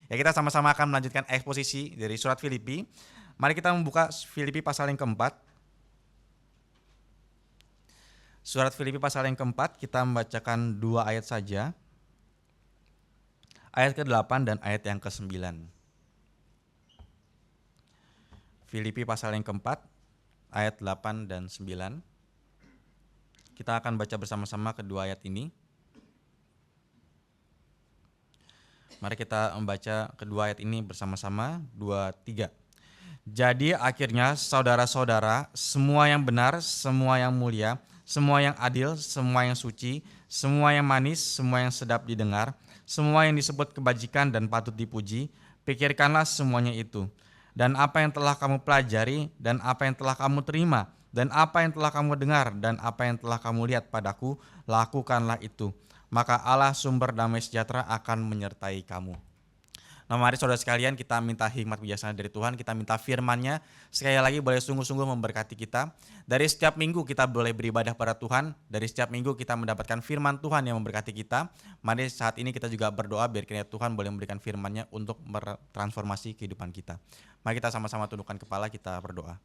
Ya, kita sama-sama akan melanjutkan eksposisi dari surat Filipi. Mari kita membuka Filipi pasal yang keempat. Surat Filipi pasal yang keempat, kita membacakan 2 ayat saja. Ayat ke-8 dan ayat yang ke-9. Filipi pasal yang keempat, ayat 8 dan 9. Kita akan baca bersama-sama kedua ayat ini. Mari kita membaca kedua ayat ini bersama-sama, 2, 3. Jadi akhirnya saudara-saudara, semua yang benar, semua yang mulia, semua yang adil, semua yang suci, semua yang manis, semua yang sedap didengar, semua yang disebut kebajikan dan patut dipuji, pikirkanlah semuanya itu. Dan apa yang telah kamu pelajari, dan apa yang telah kamu terima, dan apa yang telah kamu dengar, dan apa yang telah kamu lihat padaku, lakukanlah itu. Maka Allah sumber damai sejahtera akan menyertai kamu. Nah, mari saudara sekalian, kita minta hikmat bijaksana dari Tuhan, kita minta firman-Nya sekali lagi boleh sungguh-sungguh memberkati kita. Dari setiap minggu kita boleh beribadah pada Tuhan, dari setiap minggu kita mendapatkan firman Tuhan yang memberkati kita. Mari saat ini kita juga berdoa biar kiranya Tuhan boleh memberikan firman-Nya untuk bertransformasi kehidupan kita. Mari kita sama-sama tundukkan kepala, kita berdoa.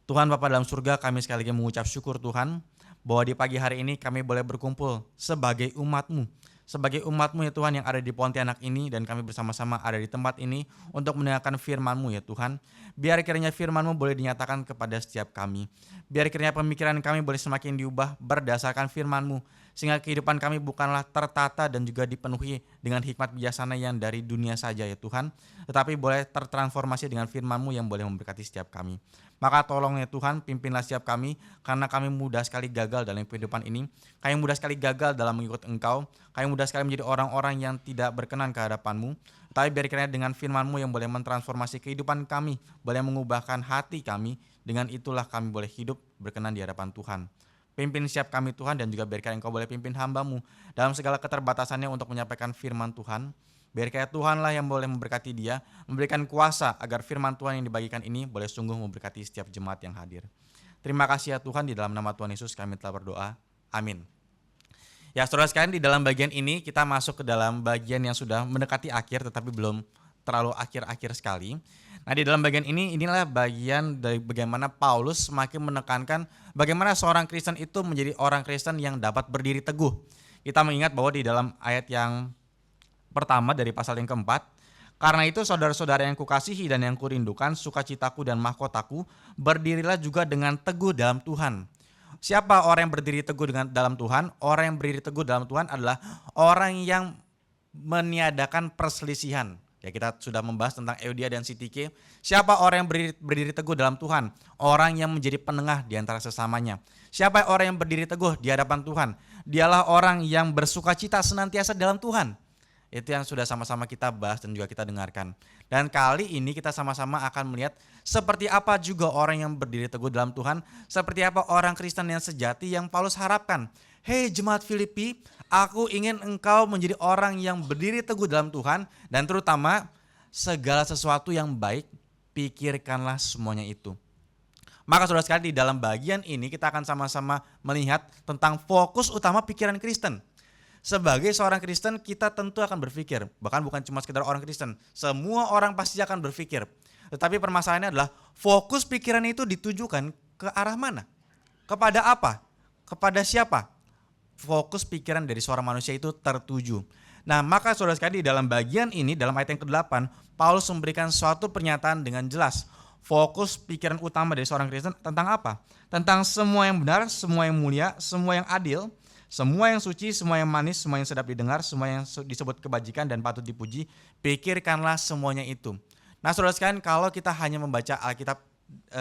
Tuhan Bapa dalam surga, kami sekali lagi mengucap syukur Tuhan, bahwa di pagi hari ini kami boleh berkumpul sebagai umat-Mu. Sebagai umat-Mu ya Tuhan yang ada di Pontianak ini, dan kami bersama-sama ada di tempat ini untuk mendengarkan firman-Mu ya Tuhan. Biar kiranya firman-Mu boleh dinyatakan kepada setiap kami. Biar kiranya pemikiran kami boleh semakin diubah berdasarkan firman-Mu, sehingga kehidupan kami bukanlah tertata dan juga dipenuhi dengan hikmat bijaksana yang dari dunia saja ya Tuhan, tetapi boleh tertransformasi dengan firman-Mu yang boleh memberkati setiap kami. Maka tolong ya Tuhan, pimpinlah setiap kami, karena kami mudah sekali gagal dalam kehidupan ini. Kami mudah sekali gagal dalam mengikut Engkau. Kami mudah sekali menjadi orang-orang yang tidak berkenan ke hadapan-Mu. Tapi biar kiranya dengan firman-Mu yang boleh mentransformasi kehidupan kami, boleh mengubahkan hati kami, dengan itulah kami boleh hidup berkenan di hadapan Tuhan. Pimpin setiap kami Tuhan, dan juga biar kiranya Engkau boleh pimpin hamba-Mu dalam segala keterbatasannya untuk menyampaikan firman Tuhan. Biar kayak Tuhanlah yang boleh memberkati dia, memberikan kuasa agar firman Tuhan yang dibagikan ini boleh sungguh memberkati setiap jemaat yang hadir. Terima kasih ya Tuhan, di dalam nama Tuhan Yesus kami telah berdoa. Amin. Ya saudara sekalian, di dalam bagian ini kita masuk ke dalam bagian yang sudah mendekati akhir tetapi belum terlalu akhir-akhir sekali. Nah, di dalam bagian ini, inilah bagian dari bagaimana Paulus semakin menekankan bagaimana seorang Kristen itu menjadi orang Kristen yang dapat berdiri teguh. Kita mengingat bahwa di dalam ayat yang pertama dari pasal yang keempat, karena itu saudara-saudara yang kukasihi dan yang kurindukan, sukacitaku dan mahkotaku, berdirilah juga dengan teguh dalam Tuhan. Siapa orang yang berdiri teguh dalam Tuhan? Orang yang berdiri teguh dalam Tuhan adalah orang yang meniadakan perselisihan. Ya, kita sudah membahas tentang Euodia dan Sintike. Siapa orang yang berdiri teguh dalam Tuhan? Orang yang menjadi penengah di antara sesamanya. Siapa orang yang berdiri teguh di hadapan Tuhan? Dialah orang yang bersukacita senantiasa dalam Tuhan. Itu yang sudah sama-sama kita bahas dan juga kita dengarkan. Dan kali ini kita sama-sama akan melihat seperti apa juga orang yang berdiri teguh dalam Tuhan, seperti apa orang Kristen yang sejati yang Paulus harapkan. Hei jemaat Filipi, aku ingin engkau menjadi orang yang berdiri teguh dalam Tuhan, dan terutama segala sesuatu yang baik, pikirkanlah semuanya itu. Maka saudara sekalian, di dalam bagian ini kita akan sama-sama melihat tentang fokus utama pikiran Kristen. Sebagai seorang Kristen, kita tentu akan berpikir, bahkan bukan cuma sekedar orang Kristen, semua orang pasti akan berpikir. Tetapi permasalahannya adalah fokus pikiran itu ditujukan ke arah mana? Kepada apa? Kepada siapa? Fokus pikiran dari seorang manusia itu tertuju. Nah, maka saudara sekalian, di dalam bagian ini, dalam ayat yang ke-8, Paulus memberikan suatu pernyataan dengan jelas. Fokus pikiran utama dari seorang Kristen tentang apa? Tentang semua yang benar, semua yang mulia, semua yang adil, semua yang suci, semua yang manis, semua yang sedap didengar, semua yang disebut kebajikan dan patut dipuji, pikirkanlah semuanya itu. Nah saudara sekalian, kalau kita hanya membaca Alkitab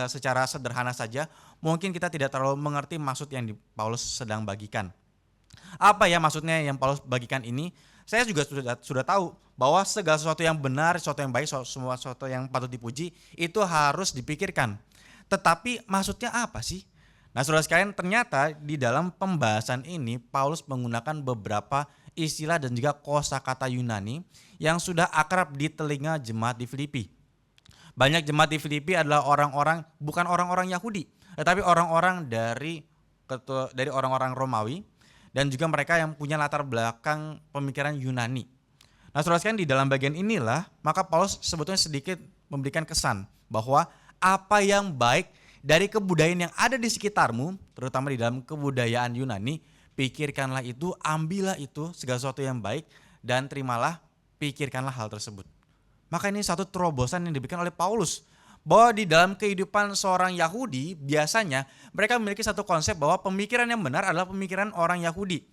secara sederhana saja, mungkin kita tidak terlalu mengerti maksud yang Paulus sedang bagikan. Apa ya maksudnya yang Paulus bagikan ini? Saya juga sudah tahu bahwa segala sesuatu yang benar, sesuatu yang baik, semua sesuatu yang patut dipuji, itu harus dipikirkan. Tetapi maksudnya apa sih? Nah saudara sekalian, ternyata di dalam pembahasan ini Paulus menggunakan beberapa istilah dan juga kosakata Yunani yang sudah akrab di telinga jemaat di Filipi. Banyak jemaat di Filipi adalah orang-orang, bukan orang-orang Yahudi, tetapi orang-orang dari orang-orang Romawi, dan juga mereka yang punya latar belakang pemikiran Yunani. Nah saudara sekalian, di dalam bagian inilah maka Paulus sebetulnya sedikit memberikan kesan bahwa apa yang baik dari kebudayaan yang ada di sekitarmu, terutama di dalam kebudayaan Yunani, pikirkanlah itu, ambillah itu, segala sesuatu yang baik, dan terimalah, pikirkanlah hal tersebut. Maka ini satu terobosan yang diberikan oleh Paulus, bahwa di dalam kehidupan seorang Yahudi, biasanya mereka memiliki satu konsep bahwa pemikiran yang benar adalah pemikiran orang Yahudi.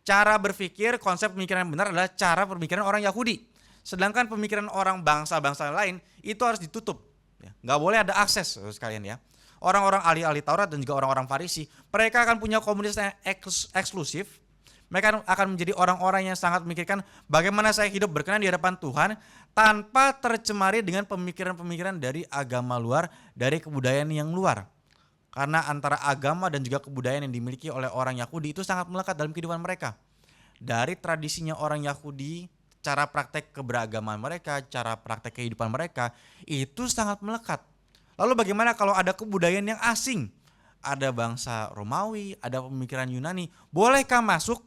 Cara berpikir, konsep pemikiran yang benar adalah cara pemikiran orang Yahudi. Sedangkan pemikiran orang bangsa-bangsa lain itu harus ditutup. Nggak boleh ada akses sekalian ya. Orang-orang ahli-ahli Taurat dan juga orang-orang Farisi, mereka akan punya komunitas yang eksklusif. Mereka akan menjadi orang-orang yang sangat memikirkan bagaimana saya hidup berkenan di hadapan Tuhan tanpa tercemari dengan pemikiran-pemikiran dari agama luar, dari kebudayaan yang luar. Karena antara agama dan juga kebudayaan yang dimiliki oleh orang Yahudi itu sangat melekat dalam kehidupan mereka. Dari tradisinya orang Yahudi, cara praktek keberagaman mereka, cara praktek kehidupan mereka itu sangat melekat. Lalu bagaimana kalau ada kebudayaan yang asing? Ada bangsa Romawi, ada pemikiran Yunani, bolehkah masuk?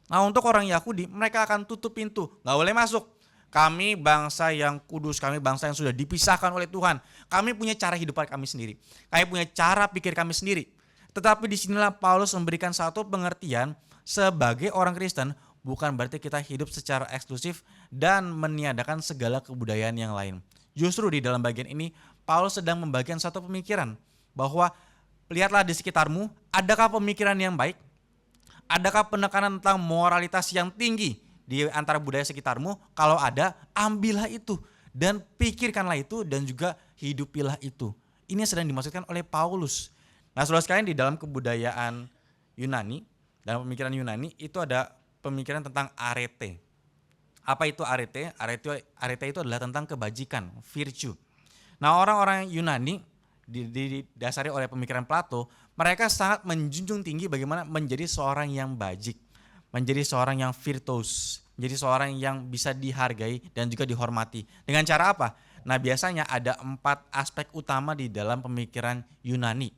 Nah untuk orang Yahudi mereka akan tutup pintu, gak boleh masuk. Kami bangsa yang kudus, kami bangsa yang sudah dipisahkan oleh Tuhan. Kami punya cara hidup kami sendiri. Kami punya cara pikir kami sendiri. Tetapi disinilah Paulus memberikan satu pengertian sebagai orang Kristen, bukan berarti kita hidup secara eksklusif dan meniadakan segala kebudayaan yang lain. Justru di dalam bagian ini Paulus sedang membagikan satu pemikiran bahwa lihatlah di sekitarmu, adakah pemikiran yang baik? Adakah penekanan tentang moralitas yang tinggi di antara budaya sekitarmu? Kalau ada, ambillah itu dan pikirkanlah itu dan juga hidupilah itu. Ini yang sedang dimaksudkan oleh Paulus. Nah saudara sekalian, di dalam kebudayaan Yunani, dalam pemikiran Yunani itu ada pemikiran tentang arete. Apa itu arete? Arete itu adalah tentang kebajikan, virtue. Nah orang-orang Yunani didasari oleh pemikiran Plato, mereka sangat menjunjung tinggi bagaimana menjadi seorang yang bajik, menjadi seorang yang virtuos, menjadi seorang yang bisa dihargai dan juga dihormati. Dengan cara apa? Nah biasanya ada 4 aspek utama di dalam pemikiran Yunani.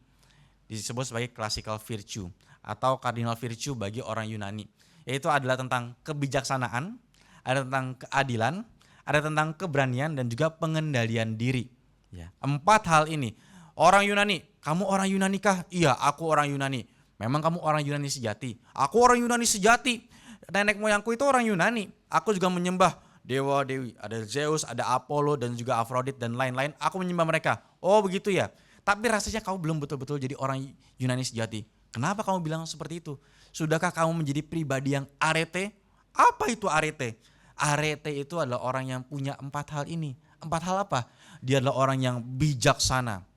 Disebut sebagai classical virtue atau cardinal virtue bagi orang Yunani. Yaitu adalah tentang kebijaksanaan, ada tentang keadilan, ada tentang keberanian dan juga pengendalian diri. Ya, 4 hal ini. Orang Yunani, kamu orang Yunani kah? Iya, aku orang Yunani. Memang kamu orang Yunani sejati? Aku orang Yunani sejati. Nenek moyangku itu orang Yunani. Aku juga menyembah dewa-dewi. Ada Zeus, ada Apollo dan juga Aphrodite dan lain-lain. Aku menyembah mereka. Oh begitu ya. Tapi rasanya kamu belum betul-betul jadi orang Yunani sejati. Kenapa kamu bilang seperti itu? Sudahkah kamu menjadi pribadi yang arete? Apa itu arete? Arete itu adalah orang yang punya 4 hal ini. 4 hal apa? Dia adalah orang yang bijaksana.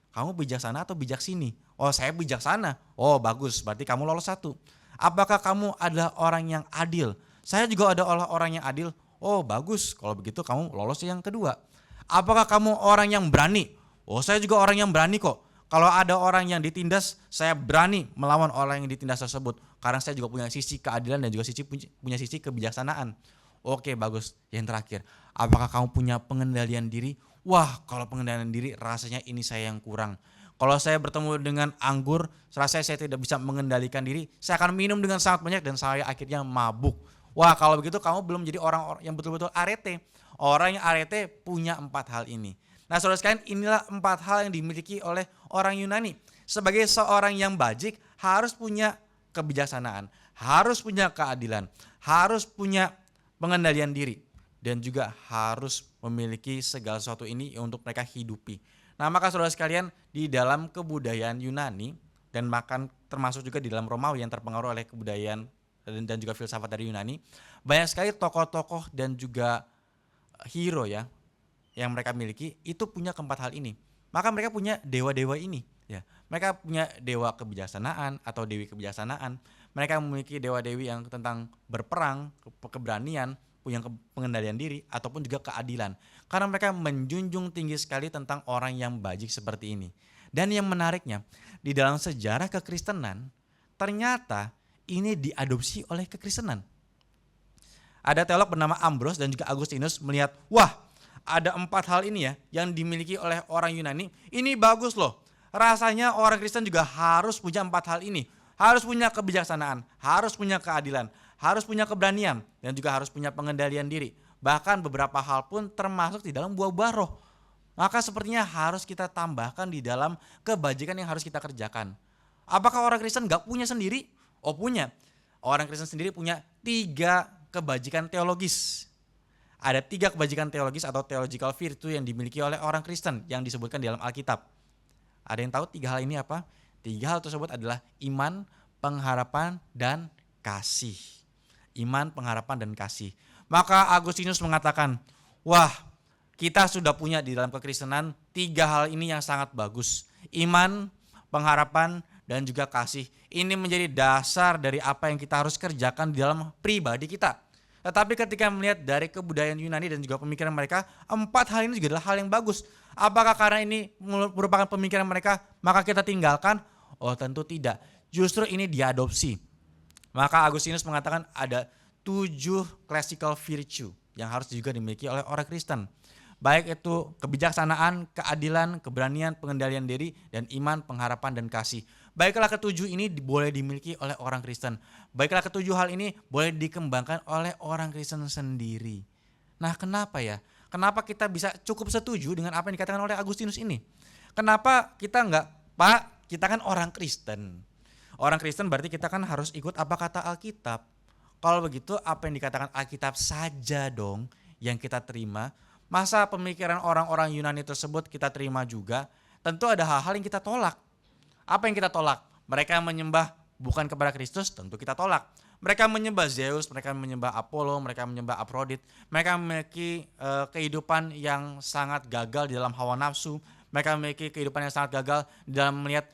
Kamu bijaksana atau bijak sini? Oh saya bijaksana. Oh bagus, berarti kamu lolos 1. Apakah kamu adalah orang yang adil? Saya juga adalah orang yang adil. Oh bagus, kalau begitu kamu lolos yang kedua. Apakah kamu orang yang berani? Oh saya juga orang yang berani kok. Kalau ada orang yang ditindas, saya berani melawan orang yang ditindas tersebut. Karena saya juga punya sisi keadilan dan juga punya sisi kebijaksanaan. Oke bagus, yang terakhir. Apakah kamu punya pengendalian diri? Wah kalau pengendalian diri rasanya ini saya yang kurang. Kalau saya bertemu dengan anggur, rasanya saya tidak bisa mengendalikan diri. Saya akan minum dengan sangat banyak dan saya akhirnya mabuk. Wah kalau begitu kamu belum jadi orang yang betul-betul arete. Orang yang arete punya 4 hal ini. Nah saudara sekalian, inilah 4 hal yang dimiliki oleh orang Yunani. Sebagai seorang yang bajik harus punya kebijaksanaan, harus punya keadilan, harus punya pengendalian diri. Dan juga harus memiliki segala sesuatu ini untuk mereka hidupi. Nah maka saudara sekalian, di dalam kebudayaan Yunani dan bahkan termasuk juga di dalam Romawi yang terpengaruh oleh kebudayaan dan juga filsafat dari Yunani, banyak sekali tokoh-tokoh dan juga hero ya yang mereka miliki itu punya 4 hal ini. Maka mereka punya dewa-dewa ini ya. Mereka punya dewa kebijaksanaan atau dewi kebijaksanaan. Mereka memiliki dewa-dewi yang tentang berperang, keberanian, punya pengendalian diri ataupun juga keadilan. Karena mereka menjunjung tinggi sekali tentang orang yang bajik seperti ini. Dan yang menariknya, di dalam sejarah kekristenan ternyata ini diadopsi oleh kekristenan. Ada teolog bernama Ambrose dan juga Agustinus melihat, wah ada 4 hal ini ya yang dimiliki oleh orang Yunani. Ini bagus loh. Rasanya orang Kristen juga harus punya 4 hal ini. Harus punya kebijaksanaan, harus punya keadilan, harus punya keberanian, dan juga harus punya pengendalian diri. Bahkan beberapa hal pun termasuk di dalam buah-buah roh. Maka sepertinya harus kita tambahkan di dalam kebajikan yang harus kita kerjakan. Apakah orang Kristen gak punya sendiri? Oh punya. Orang Kristen sendiri punya 3 kebajikan teologis. Ada 3 kebajikan teologis atau theological virtue yang dimiliki oleh orang Kristen yang disebutkan di dalam Alkitab. Ada yang tahu 3 hal ini apa? 3 hal tersebut adalah iman, pengharapan, dan kasih. Iman, pengharapan, dan kasih. Maka Agustinus mengatakan, wah, kita sudah punya di dalam kekristenan 3 hal ini yang sangat bagus. Iman, pengharapan, dan juga kasih. Ini menjadi dasar dari apa yang kita harus kerjakan di dalam pribadi kita. Tetapi ketika melihat dari kebudayaan Yunani dan juga pemikiran mereka, 4 hal ini juga adalah hal yang bagus. Apakah karena ini merupakan pemikiran mereka, maka kita tinggalkan? Oh tentu tidak. Justru ini diadopsi. Maka Agustinus mengatakan ada 7 classical virtue yang harus juga dimiliki oleh orang Kristen. Baik itu kebijaksanaan, keadilan, keberanian, pengendalian diri, dan iman, pengharapan, dan kasih. Baiklah ketujuh ini boleh dimiliki oleh orang Kristen. Baiklah ketujuh hal ini boleh dikembangkan oleh orang Kristen sendiri. Nah kenapa ya? Kenapa kita bisa cukup setuju dengan apa yang dikatakan oleh Agustinus ini? Kenapa kita enggak, Pak, kita kan orang Kristen. Orang Kristen berarti kita kan harus ikut apa kata Alkitab. Kalau begitu apa yang dikatakan Alkitab saja dong yang kita terima. Masa pemikiran orang-orang Yunani tersebut kita terima juga? Tentu ada hal-hal yang kita tolak. Apa yang kita tolak? Mereka yang menyembah bukan kepada Kristus, tentu kita tolak. Mereka menyembah Zeus, mereka menyembah Apollo, mereka menyembah Aphrodite. Mereka memiliki kehidupan yang sangat gagal di dalam hawa nafsu. Mereka memiliki kehidupan yang sangat gagal di dalam melihat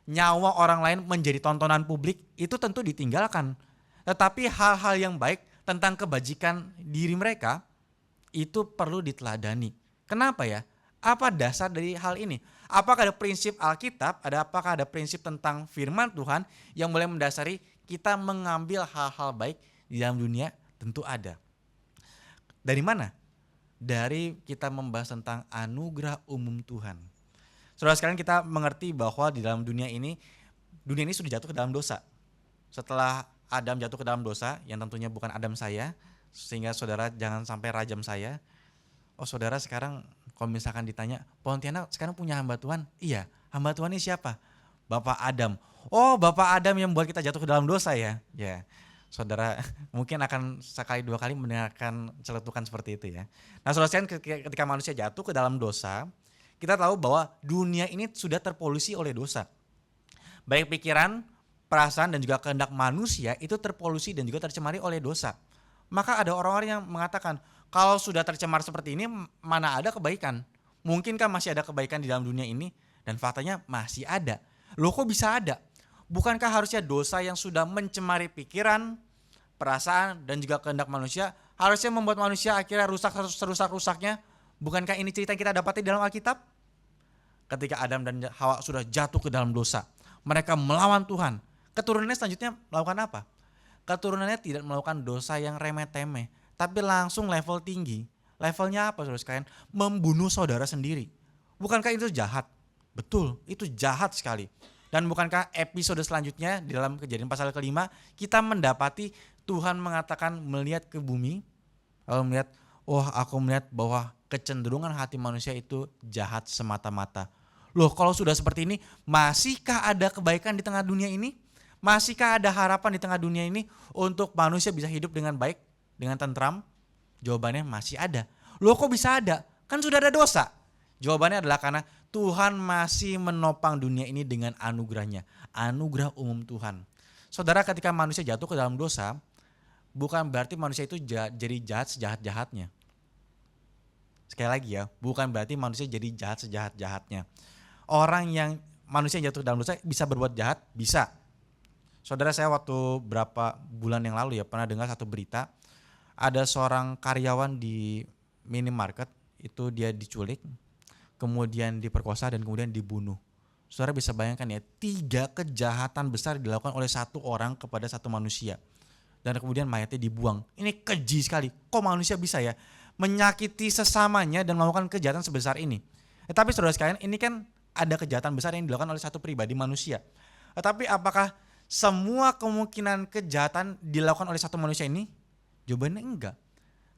nyawa orang lain menjadi tontonan publik. Itu tentu ditinggalkan. Tetapi hal-hal yang baik tentang kebajikan diri mereka itu perlu diteladani. Kenapa ya? Apa dasar dari hal ini? Apakah ada prinsip Alkitab, apakah ada prinsip tentang firman Tuhan yang boleh mendasari kita mengambil hal-hal baik di dalam dunia? Tentu ada. Dari mana? Dari kita membahas tentang anugerah umum Tuhan. Saudara sekalian, kita mengerti bahwa di dalam dunia ini sudah jatuh ke dalam dosa. Setelah Adam jatuh ke dalam dosa, yang tentunya bukan Adam saya, sehingga saudara jangan sampai rajam saya. Oh saudara sekarang kalau misalkan ditanya, Pontianak sekarang punya hamba Tuhan? Iya, hamba Tuhan ini siapa? Bapak Adam. Oh Bapak Adam yang membuat kita jatuh ke dalam dosa ya? Ya, saudara mungkin akan sekali 2 kali mendengarkan celetukan seperti itu ya. Nah saudara sekalian, ketika manusia jatuh ke dalam dosa, kita tahu bahwa dunia ini sudah terpolusi oleh dosa. Baik pikiran, perasaan, dan juga kehendak manusia itu terpolusi dan juga tercemari oleh dosa. Maka ada orang-orang yang mengatakan, kalau sudah tercemar seperti ini, mana ada kebaikan? Mungkinkah masih ada kebaikan di dalam dunia ini? Dan faktanya masih ada. Loh kok bisa ada? Bukankah harusnya dosa yang sudah mencemari pikiran, perasaan, dan juga kehendak manusia, harusnya membuat manusia akhirnya rusak serusak-rusaknya? Bukankah ini cerita yang kita dapati dalam Alkitab? Ketika Adam dan Hawa sudah jatuh ke dalam dosa, mereka melawan Tuhan. Keturunannya selanjutnya melakukan apa? Keturunannya tidak melakukan dosa yang remeh-temeh, tapi langsung level tinggi. Levelnya apa saudara sekalian? Membunuh saudara sendiri. Bukankah itu jahat? Betul, itu jahat sekali. Dan bukankah episode selanjutnya di dalam Kejadian pasal ke-5 kita mendapati Tuhan mengatakan melihat ke bumi, lalu melihat, oh aku melihat bahwa kecenderungan hati manusia itu jahat semata-mata. Loh kalau sudah seperti ini, masihkah ada kebaikan di tengah dunia ini? Masihkah ada harapan di tengah dunia ini untuk manusia bisa hidup dengan baik, dengan tentram? Jawabannya masih ada. Loh kok bisa ada? Kan sudah ada dosa. Jawabannya adalah karena Tuhan masih menopang dunia ini dengan anugerahnya. Anugerah umum Tuhan. Saudara, ketika manusia jatuh ke dalam dosa, bukan berarti manusia itu jadi jahat sejahat-jahatnya. Sekali lagi ya, bukan berarti manusia jadi jahat sejahat-jahatnya. Manusia yang jatuh ke dalam dosa bisa berbuat jahat, bisa. Saudara, saya waktu berapa bulan yang lalu ya pernah dengar satu berita, ada seorang karyawan di minimarket itu dia diculik, kemudian diperkosa dan kemudian dibunuh. Saudara bisa bayangkan ya, 3 kejahatan besar dilakukan oleh satu orang kepada satu manusia. Dan kemudian mayatnya dibuang. Ini keji sekali. Kok manusia bisa ya menyakiti sesamanya dan melakukan kejahatan sebesar ini? Tapi saudara sekalian, ini kan ada kejahatan besar yang dilakukan oleh satu pribadi manusia. Tetapi apakah semua kemungkinan kejahatan dilakukan oleh satu manusia ini? Jawabannya enggak.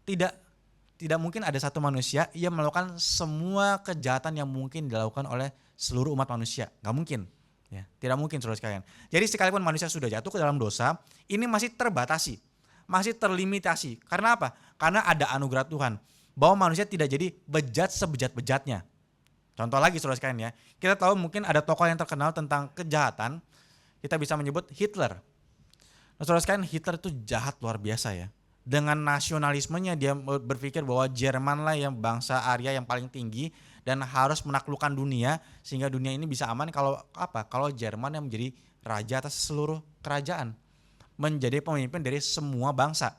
Tidak mungkin ada satu manusia yang melakukan semua kejahatan yang mungkin dilakukan oleh seluruh umat manusia. Nggak mungkin. Ya, tidak mungkin saudara sekalian. Jadi sekalipun manusia sudah jatuh ke dalam dosa, ini masih terbatasi, masih terlimitasi. Karena apa? Karena ada anugerah Tuhan. Bahwa manusia tidak jadi bejat sebejat-bejatnya. Contoh lagi saudara sekalian ya. Kita tahu mungkin ada tokoh yang terkenal tentang kejahatan. Kita bisa menyebut Hitler. Nah, saudara sekalian, Hitler itu jahat luar biasa ya. Dengan nasionalismenya dia berpikir bahwa Jerman lah yang bangsa Arya yang paling tinggi dan harus menaklukkan dunia sehingga dunia ini bisa aman kalau apa? Kalau Jerman yang menjadi raja atas seluruh kerajaan, menjadi pemimpin dari semua bangsa.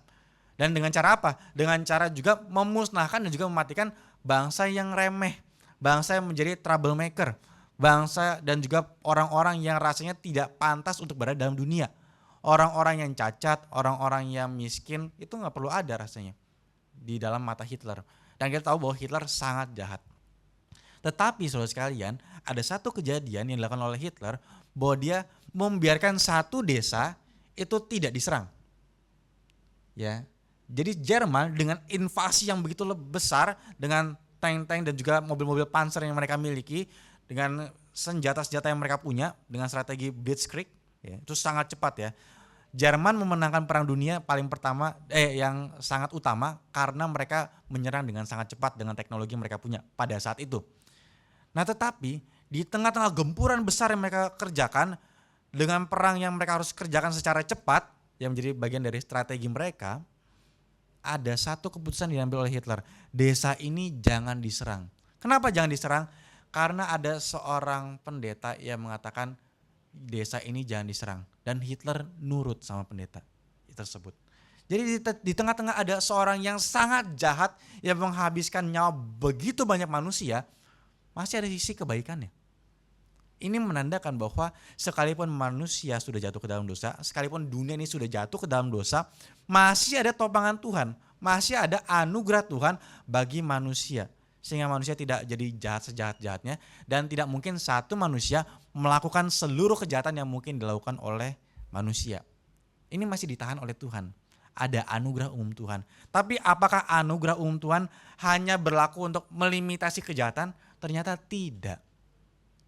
Dan dengan cara apa? Dengan cara juga memusnahkan dan juga mematikan bangsa yang remeh, bangsa yang menjadi troublemaker, bangsa dan juga orang-orang yang rasanya tidak pantas untuk berada dalam dunia. Orang-orang yang cacat, orang-orang yang miskin itu nggak perlu ada rasanya di dalam mata Hitler. Dan kita tahu bahwa Hitler sangat jahat. Tetapi saudara sekalian, ada satu kejadian yang dilakukan oleh Hitler bahwa dia membiarkan satu desa itu tidak diserang. Ya. Jadi Jerman dengan invasi yang begitu besar dengan tank-tank dan juga mobil-mobil panzer yang mereka miliki, dengan senjata-senjata yang mereka punya, dengan strategi Blitzkrieg, ya, itu sangat cepat ya. Jerman memenangkan perang dunia paling pertama yang sangat utama karena mereka menyerang dengan sangat cepat dengan teknologi yang mereka punya pada saat itu. Nah, tetapi di tengah-tengah gempuran besar yang mereka kerjakan dengan perang yang mereka harus kerjakan secara cepat yang menjadi bagian dari strategi mereka, ada satu keputusan diambil oleh Hitler. Desa ini jangan diserang. Kenapa jangan diserang? Karena ada seorang pendeta yang mengatakan desa ini jangan diserang. Dan Hitler nurut sama pendeta tersebut. Jadi di tengah-tengah ada seorang yang sangat jahat yang menghabiskan nyawa begitu banyak manusia, masih ada sisi kebaikannya. Ini menandakan bahwa sekalipun manusia sudah jatuh ke dalam dosa, sekalipun dunia ini sudah jatuh ke dalam dosa, masih ada topangan Tuhan, masih ada anugerah Tuhan bagi manusia. Sehingga manusia tidak jadi jahat sejahat-jahatnya dan tidak mungkin satu manusia melakukan seluruh kejahatan yang mungkin dilakukan oleh manusia. Ini masih ditahan oleh Tuhan. Ada anugerah umum Tuhan. Tapi apakah anugerah umum Tuhan hanya berlaku untuk melimitasi kejahatan? Ternyata tidak.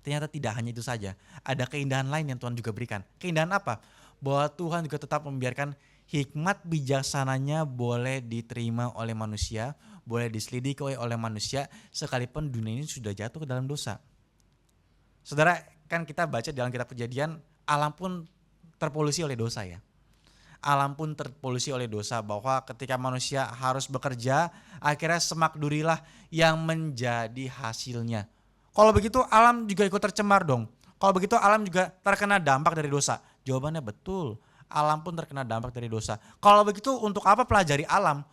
Ternyata tidak hanya itu saja. Ada keindahan lain yang Tuhan juga berikan. Keindahan apa? Bahwa Tuhan juga tetap membiarkan hikmat bijaksananya boleh diterima oleh manusia, boleh diselidiki oleh manusia, sekalipun dunia ini sudah jatuh ke dalam dosa. Saudara, kan kita baca dalam kitab Kejadian, alam pun terpolusi oleh dosa ya. Alam pun terpolusi oleh dosa, bahwa ketika manusia harus bekerja, akhirnya semak durilah yang menjadi hasilnya. Kalau begitu alam juga ikut tercemar dong. Kalau begitu alam juga terkena dampak dari dosa. Jawabannya betul. Alam pun terkena dampak dari dosa. Kalau begitu untuk apa pelajari alam?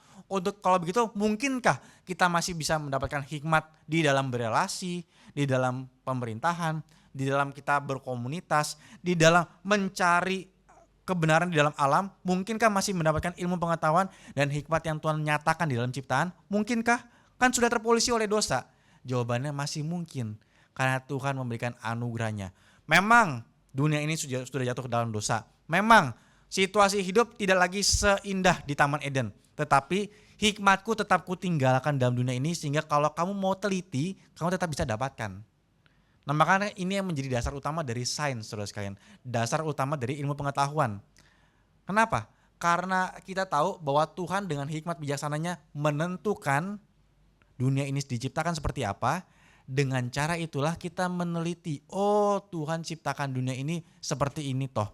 Kalau begitu mungkinkah kita masih bisa mendapatkan hikmat di dalam berelasi, di dalam pemerintahan, di dalam kita berkomunitas, di dalam mencari kebenaran di dalam alam? Mungkinkah masih mendapatkan ilmu pengetahuan dan hikmat yang Tuhan nyatakan di dalam ciptaan? Mungkinkah? Kan sudah terpolusi oleh dosa. Jawabannya masih mungkin karena Tuhan memberikan anugerahnya. Memang dunia ini sudah jatuh ke dalam dosa. Memang situasi hidup tidak lagi seindah di Taman Eden. Tetapi hikmatku tetap kutinggalkan dalam dunia ini sehingga kalau kamu mau teliti, kamu tetap bisa dapatkan. Nah, makanya ini yang menjadi dasar utama dari sains, saudara sekalian. Dasar utama dari ilmu pengetahuan. Kenapa? Karena kita tahu bahwa Tuhan dengan hikmat bijaksananya menentukan dunia ini diciptakan seperti apa. Dengan cara itulah kita meneliti, oh Tuhan ciptakan dunia ini seperti ini toh.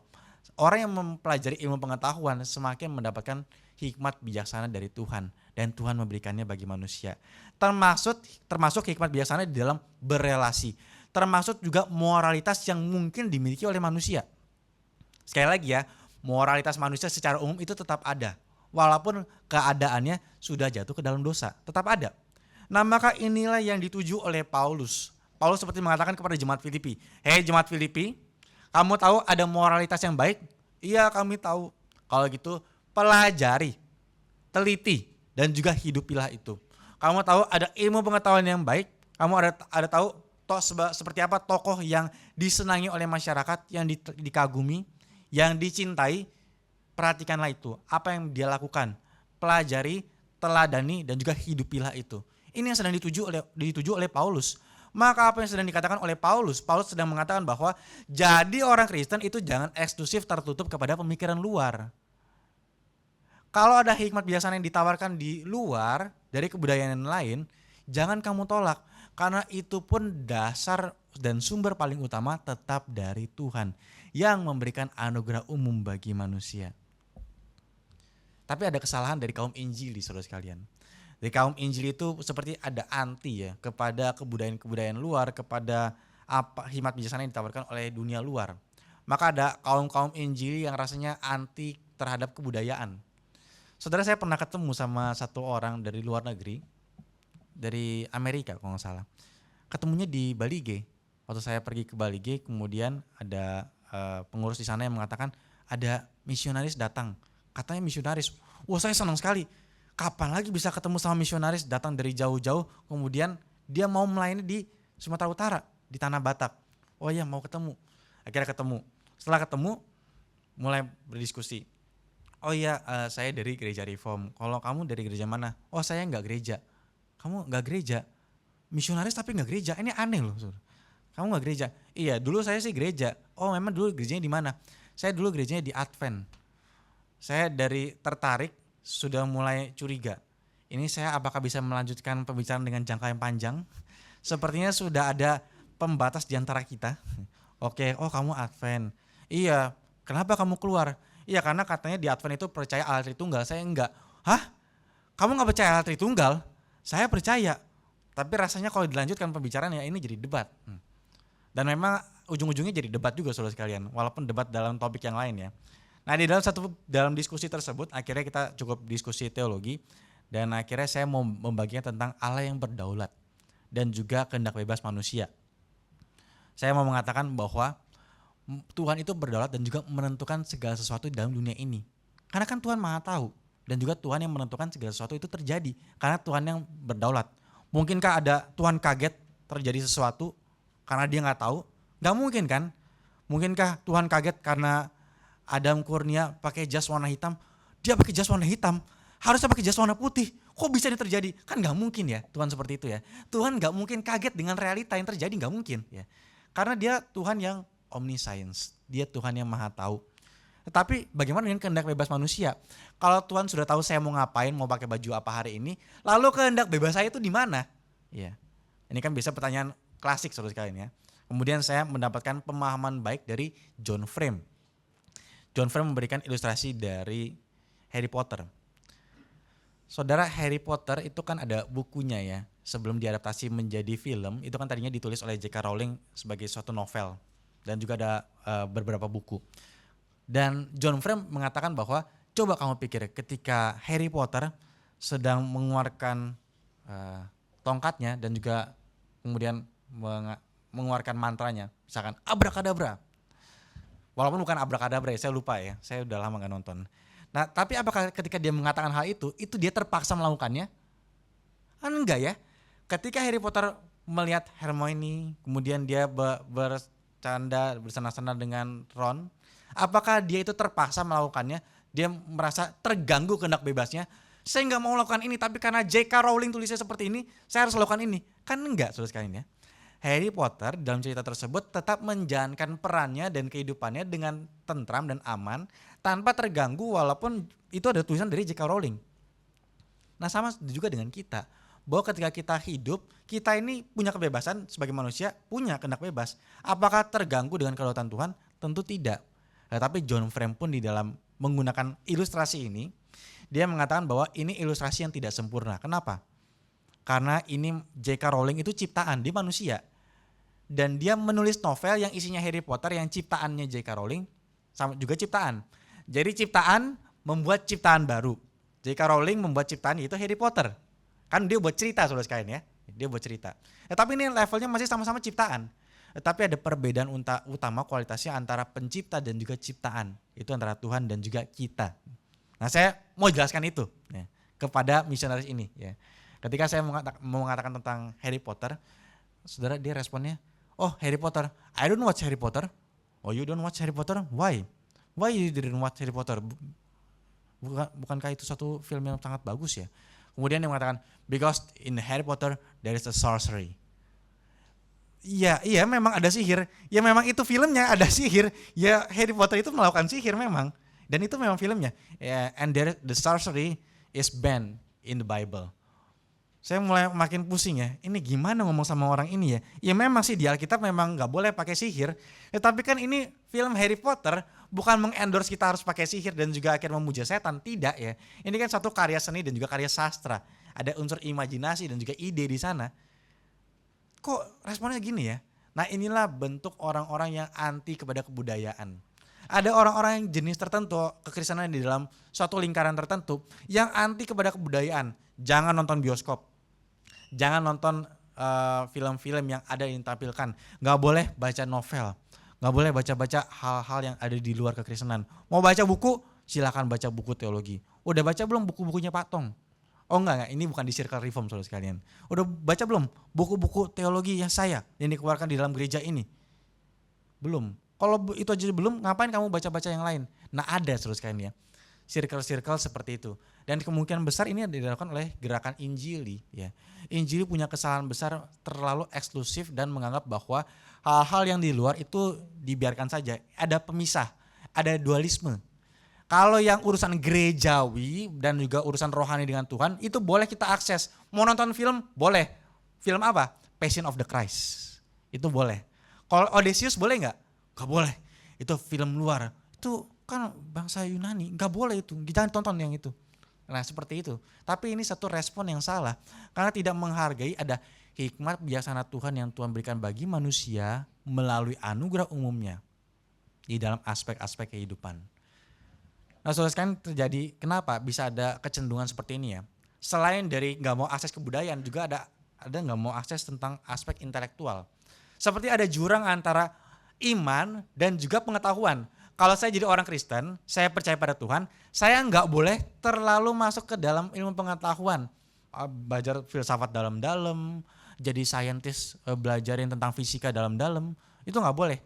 Orang yang mempelajari ilmu pengetahuan semakin mendapatkan hikmat bijaksana dari Tuhan. Dan Tuhan memberikannya bagi manusia. Termasuk hikmat bijaksana di dalam berelasi. Termasuk juga moralitas yang mungkin dimiliki oleh manusia. Sekali lagi ya, moralitas manusia secara umum itu tetap ada. Walaupun keadaannya sudah jatuh ke dalam dosa, tetap ada. Nah, maka inilah yang dituju oleh Paulus. Paulus seperti mengatakan kepada jemaat Filipi, hei jemaat Filipi, kamu tahu ada moralitas yang baik? Iya, kami tahu. Kalau gitu pelajari, teliti, dan juga hidupilah itu. Kamu tahu ada ilmu pengetahuan yang baik? Kamu ada tahu seperti apa tokoh yang disenangi oleh masyarakat, yang dikagumi, yang dicintai, perhatikanlah itu. Apa yang dia lakukan, pelajari, teladani, dan juga hidupilah itu. Ini yang sedang dituju oleh Paulus. Maka apa yang sedang dikatakan oleh Paulus? Paulus sedang mengatakan bahwa jadi orang Kristen itu jangan eksklusif tertutup kepada pemikiran luar. Kalau ada hikmat bijaksana yang ditawarkan di luar dari kebudayaan lain, jangan kamu tolak. Karena itu pun dasar dan sumber paling utama tetap dari Tuhan yang memberikan anugerah umum bagi manusia. Tapi ada kesalahan dari kaum Injili, saudara sekalian. Dari kaum Injil itu seperti ada anti ya kepada kebudayaan-kebudayaan luar, kepada apa hikmat bijaksana yang ditawarkan oleh dunia luar. Maka ada kaum-kaum Injil yang rasanya anti terhadap kebudayaan. Saudara, saya pernah ketemu sama satu orang dari luar negeri, dari Amerika kalau nggak salah. Ketemunya di Balige. Waktu saya pergi ke Balige, kemudian ada pengurus di sana yang mengatakan ada misionaris datang. Katanya misionaris. Wah, saya senang sekali. Kapan lagi bisa ketemu sama misionaris datang dari jauh-jauh, kemudian dia mau melayani di Sumatera Utara, di Tanah Batak. Oh iya, mau ketemu. Akhirnya ketemu. Setelah ketemu, mulai berdiskusi. Oh iya, saya dari gereja Reform. Kalau kamu dari gereja mana? Oh, saya nggak gereja. Kamu nggak gereja? Misionaris tapi nggak gereja. Ini aneh loh. Kamu nggak gereja? Iya, dulu saya sih gereja. Oh, memang dulu gerejanya di mana? Saya dulu gerejanya di Advent. Saya dari tertarik, sudah mulai curiga. Ini saya apakah bisa melanjutkan pembicaraan dengan jangka yang panjang? Sepertinya sudah ada pembatas di antara kita. Oke, oh kamu Advent. Iya, kenapa kamu keluar? Iya, karena katanya di Advent itu percaya Allah Tritunggal, saya enggak. Hah? Kamu enggak percaya Allah Tritunggal? Saya percaya. Tapi rasanya kalau dilanjutkan pembicaraan ya ini jadi debat. Dan memang ujung-ujungnya jadi debat juga saudara sekalian, walaupun debat dalam topik yang lain ya. Nah, dalam diskusi tersebut akhirnya kita cukup diskusi teologi dan akhirnya saya mau membagikan tentang Allah yang berdaulat dan juga kehendak bebas manusia. Saya mau mengatakan bahwa Tuhan itu berdaulat dan juga menentukan segala sesuatu dalam dunia ini. Karena kan Tuhan Maha tahu dan juga Tuhan yang menentukan segala sesuatu itu terjadi karena Tuhan yang berdaulat. Mungkinkah ada Tuhan kaget terjadi sesuatu karena dia nggak tahu? Nggak mungkin kan? Mungkinkah Tuhan kaget karena Adam Kurnia pakai jas warna hitam, dia pakai jas warna hitam, harusnya pakai jas warna putih. Kok bisa ini terjadi? Kan nggak mungkin ya Tuhan seperti itu ya. Tuhan nggak mungkin kaget dengan realita yang terjadi, nggak mungkin ya. Karena dia Tuhan yang omniscience, dia Tuhan yang maha tahu. Tetapi bagaimana dengan kehendak bebas manusia? Kalau Tuhan sudah tahu saya mau ngapain, mau pakai baju apa hari ini, lalu kehendak bebas saya itu di mana? Ya, ini kan biasa pertanyaan klasik saudara sekalian ya. Kemudian saya mendapatkan pemahaman baik dari John Frame. John Frame memberikan ilustrasi dari Harry Potter. Saudara, Harry Potter itu kan ada bukunya ya. Sebelum diadaptasi menjadi film, itu kan tadinya ditulis oleh J.K. Rowling sebagai suatu novel. Dan juga ada beberapa buku. Dan John Frame mengatakan bahwa coba kamu pikir ketika Harry Potter sedang mengeluarkan tongkatnya dan juga kemudian mengeluarkan mantranya. Misalkan abrakadabra. Walaupun bukan abrakadabra ya, saya lupa ya, saya udah lama gak nonton. Nah, tapi apakah ketika dia mengatakan hal itu dia terpaksa melakukannya? Enggak ya. Ketika Harry Potter melihat Hermione, kemudian dia bercanda, bersenang-senang dengan Ron, apakah dia itu terpaksa melakukannya? Dia merasa terganggu kehendak bebasnya. Saya nggak mau melakukan ini, tapi karena J.K. Rowling tulisnya seperti ini, saya harus lakukan ini. Kan enggak, saudara sekalian ya. Harry Potter dalam cerita tersebut tetap menjalankan perannya dan kehidupannya dengan tentram dan aman tanpa terganggu walaupun itu ada tulisan dari J.K. Rowling. Nah, sama juga dengan kita. Bahwa ketika kita hidup, kita ini punya kebebasan sebagai manusia, punya kehendak bebas. Apakah terganggu dengan kedaulatan Tuhan? Tentu tidak. Nah, tapi John Frame pun di dalam menggunakan ilustrasi ini, dia mengatakan bahwa ini ilustrasi yang tidak sempurna. Kenapa? Karena ini J.K. Rowling itu ciptaan, dia manusia. Dan dia menulis novel yang isinya Harry Potter yang ciptaannya J.K. Rowling sama juga ciptaan. Jadi ciptaan membuat ciptaan baru. J.K. Rowling membuat ciptaan yaitu Harry Potter. Kan dia buat cerita saudara sekalian ya. Dia buat cerita. Tapi ini levelnya masih sama-sama ciptaan. Tapi ada perbedaan utama kualitasnya antara pencipta dan juga ciptaan. Itu antara Tuhan dan juga kita. Nah, saya mau jelaskan itu ya, kepada misionaris ini ya. Ketika saya mau mengatakan tentang Harry Potter, saudara dia responnya, "Oh, Harry Potter. I don't watch Harry Potter." "Oh, you don't watch Harry Potter? Why?" Why you didn't watch Harry Potter? Bukankah itu satu film yang sangat bagus ya? Kemudian dia mengatakan, because in Harry Potter there is a sorcery. Iya memang ada sihir. Ya memang itu filmnya ada sihir. Ya Harry Potter itu melakukan sihir memang. Dan itu memang filmnya. And there the sorcery is banned in the Bible. Saya mulai makin pusing ya. Ini gimana ngomong sama orang ini ya? Ya memang sih di Alkitab memang nggak boleh pakai sihir. Tetapi kan ini film Harry Potter bukan mengendorse kita harus pakai sihir dan juga akhirnya memuja setan. Tidak ya. Ini kan satu karya seni dan juga karya sastra. Ada unsur imajinasi dan juga ide di sana. Kok responnya gini ya? Nah inilah bentuk orang-orang yang anti kepada kebudayaan. Ada orang-orang yang jenis tertentu, kekristenan di dalam suatu lingkaran tertentu yang anti kepada kebudayaan. Jangan nonton bioskop, jangan nonton film-film yang ada yang ditampilkan. Gak boleh baca novel, gak boleh baca-baca hal-hal yang ada di luar kekristenan. Mau baca buku, silakan baca buku teologi. Udah baca belum buku-bukunya Pak Tong? Oh enggak, ini bukan di Circle Reform saudara sekalian. Udah baca belum buku-buku teologi yang dikeluarkan di dalam gereja ini? Belum. Kalau itu aja belum, ngapain kamu baca-baca yang lain? Nah ada saudara sekalian ya, circle-circle seperti itu. Dan kemungkinan besar ini dilakukan oleh gerakan Injili. Ya. Injili punya kesalahan besar terlalu eksklusif dan menganggap bahwa hal-hal yang di luar itu dibiarkan saja. Ada pemisah, ada dualisme. Kalau yang urusan gerejawi dan juga urusan rohani dengan Tuhan itu boleh kita akses. Mau nonton film? Boleh. Film apa? Passion of the Christ. Itu boleh. Kalau Odysseus boleh nggak? Gak boleh. Itu film luar. Itu kan bangsa Yunani. Gak boleh itu. Jangan tonton yang itu. Nah seperti itu. Tapi ini satu respon yang salah. Karena tidak menghargai ada hikmat bijaksana Tuhan yang Tuhan berikan bagi manusia melalui anugerah umumnya. Di dalam aspek-aspek kehidupan. Nah saudara sekalian terjadi, kenapa bisa ada kecenderungan seperti ini ya? Selain dari gak mau akses kebudayaan, juga ada gak mau akses tentang aspek intelektual. Seperti ada jurang antara iman dan juga pengetahuan. Kalau saya jadi orang Kristen, saya percaya pada Tuhan, saya nggak boleh terlalu masuk ke dalam ilmu pengetahuan. Belajar filsafat dalam-dalam, jadi saintis, belajarin tentang fisika dalam-dalam, itu nggak boleh.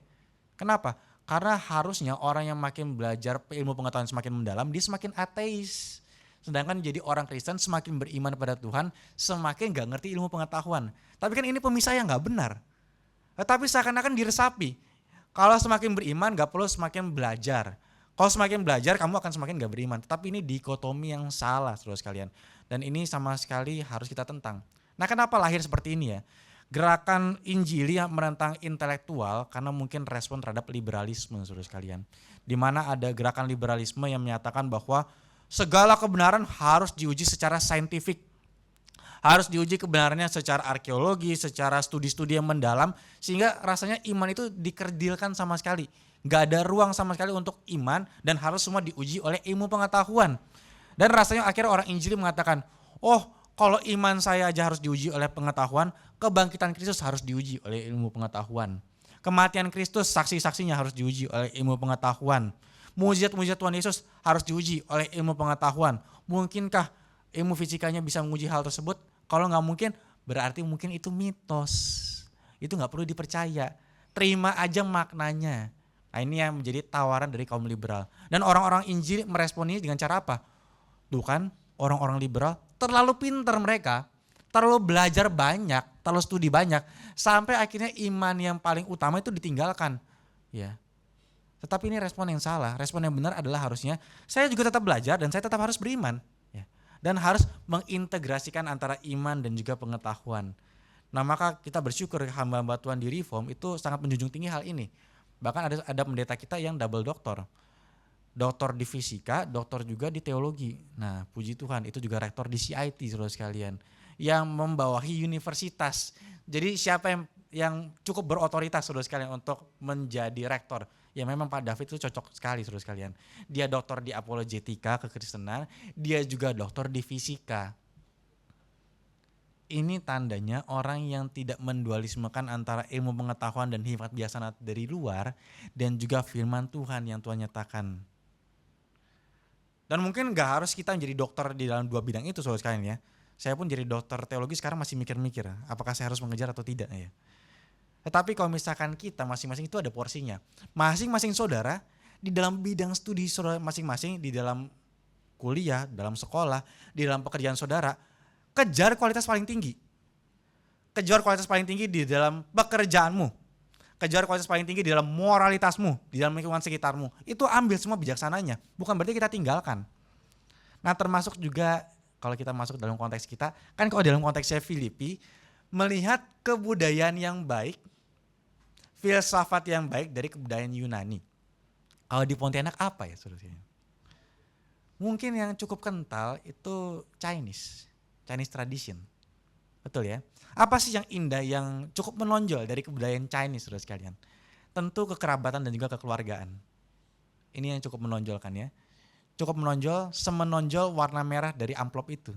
Kenapa? Karena harusnya orang yang makin belajar ilmu pengetahuan semakin mendalam, dia semakin ateis. Sedangkan jadi orang Kristen semakin beriman pada Tuhan, semakin gak ngerti ilmu pengetahuan. Tapi kan ini pemisah yang gak benar. Tetapi seakan-akan diresapi. Kalau semakin beriman gak perlu semakin belajar. Kalau semakin belajar kamu akan semakin gak beriman. Tetapi ini dikotomi yang salah saudara sekalian. Dan ini sama sekali harus kita tentang. Nah kenapa lahir seperti ini ya? Gerakan Injili yang menentang intelektual karena mungkin respon terhadap liberalisme saudara sekalian. Di mana ada gerakan liberalisme yang menyatakan bahwa segala kebenaran harus diuji secara saintifik. Harus diuji kebenarannya secara arkeologi, secara studi-studi yang mendalam. Sehingga rasanya iman itu dikerdilkan sama sekali. Gak ada ruang sama sekali untuk iman dan harus semua diuji oleh ilmu pengetahuan. Dan rasanya akhirnya orang Injili mengatakan, oh kalau iman saya aja harus diuji oleh pengetahuan, kebangkitan Kristus harus diuji oleh ilmu pengetahuan. Kematian Kristus, saksi-saksinya harus diuji oleh ilmu pengetahuan. Mujizat-mujizat Tuhan Yesus harus diuji oleh ilmu pengetahuan. Mungkinkah ilmu fisikanya bisa menguji hal tersebut? Kalau nggak mungkin, berarti mungkin itu mitos. Itu nggak perlu dipercaya. Terima aja maknanya. Nah ini yang menjadi tawaran dari kaum liberal. Dan orang-orang Injil meresponi dengan cara apa? Tuh kan, orang-orang liberal terlalu pintar mereka, terlalu belajar banyak, terlalu studi banyak, sampai akhirnya iman yang paling utama itu ditinggalkan. Ya. Tetapi ini respon yang salah. Respon yang benar adalah harusnya saya juga tetap belajar dan saya tetap harus beriman. Ya. Dan harus mengintegrasikan antara iman dan juga pengetahuan. Nah maka kita bersyukur hamba-hamba Tuhan di Reform itu sangat menjunjung tinggi hal ini. Bahkan ada pendeta kita yang double doktor. Doktor di fisika, doktor juga di teologi. Nah puji Tuhan itu juga rektor di CIT saudara sekalian. Yang membawahi universitas. Jadi siapa yang cukup berotoritas saudara sekalian untuk menjadi rektor. Ya memang Pak David itu cocok sekali saudara sekalian. Dia doktor di apologetika kekristenan, dia juga doktor di fisika. Ini tandanya orang yang tidak mendualismekan antara ilmu pengetahuan dan hikmat bijaksana dari luar dan juga firman Tuhan yang Tuhan nyatakan. Dan mungkin gak harus kita menjadi dokter di dalam dua bidang itu saudara sekalian ya. Saya pun jadi dokter teologi sekarang masih mikir-mikir apakah saya harus mengejar atau tidak ya. Tetapi kalau misalkan kita masing-masing itu ada porsinya. Masing-masing saudara di dalam bidang studi saudara masing-masing, di dalam kuliah, dalam sekolah, di dalam pekerjaan saudara, kejar kualitas paling tinggi. Kejar kualitas paling tinggi di dalam pekerjaanmu. Kejar kualitas paling tinggi di dalam moralitasmu, di dalam lingkungan sekitarmu. Itu ambil semua bijaksananya, bukan berarti kita tinggalkan. Nah termasuk juga kalau kita masuk dalam konteks kita, kan kalau dalam konteksnya Filipi, melihat kebudayaan yang baik, filsafat yang baik dari kebudayaan Yunani. Kalau di Pontianak apa ya saudara? Mungkin yang cukup kental itu Chinese tradition. Betul ya? Apa sih yang indah yang cukup menonjol dari kebudayaan Chinese saudara sekalian? Tentu kekerabatan dan juga kekeluargaan. Ini yang cukup menonjolkan ya. Cukup menonjol, semenonjol warna merah dari amplop itu.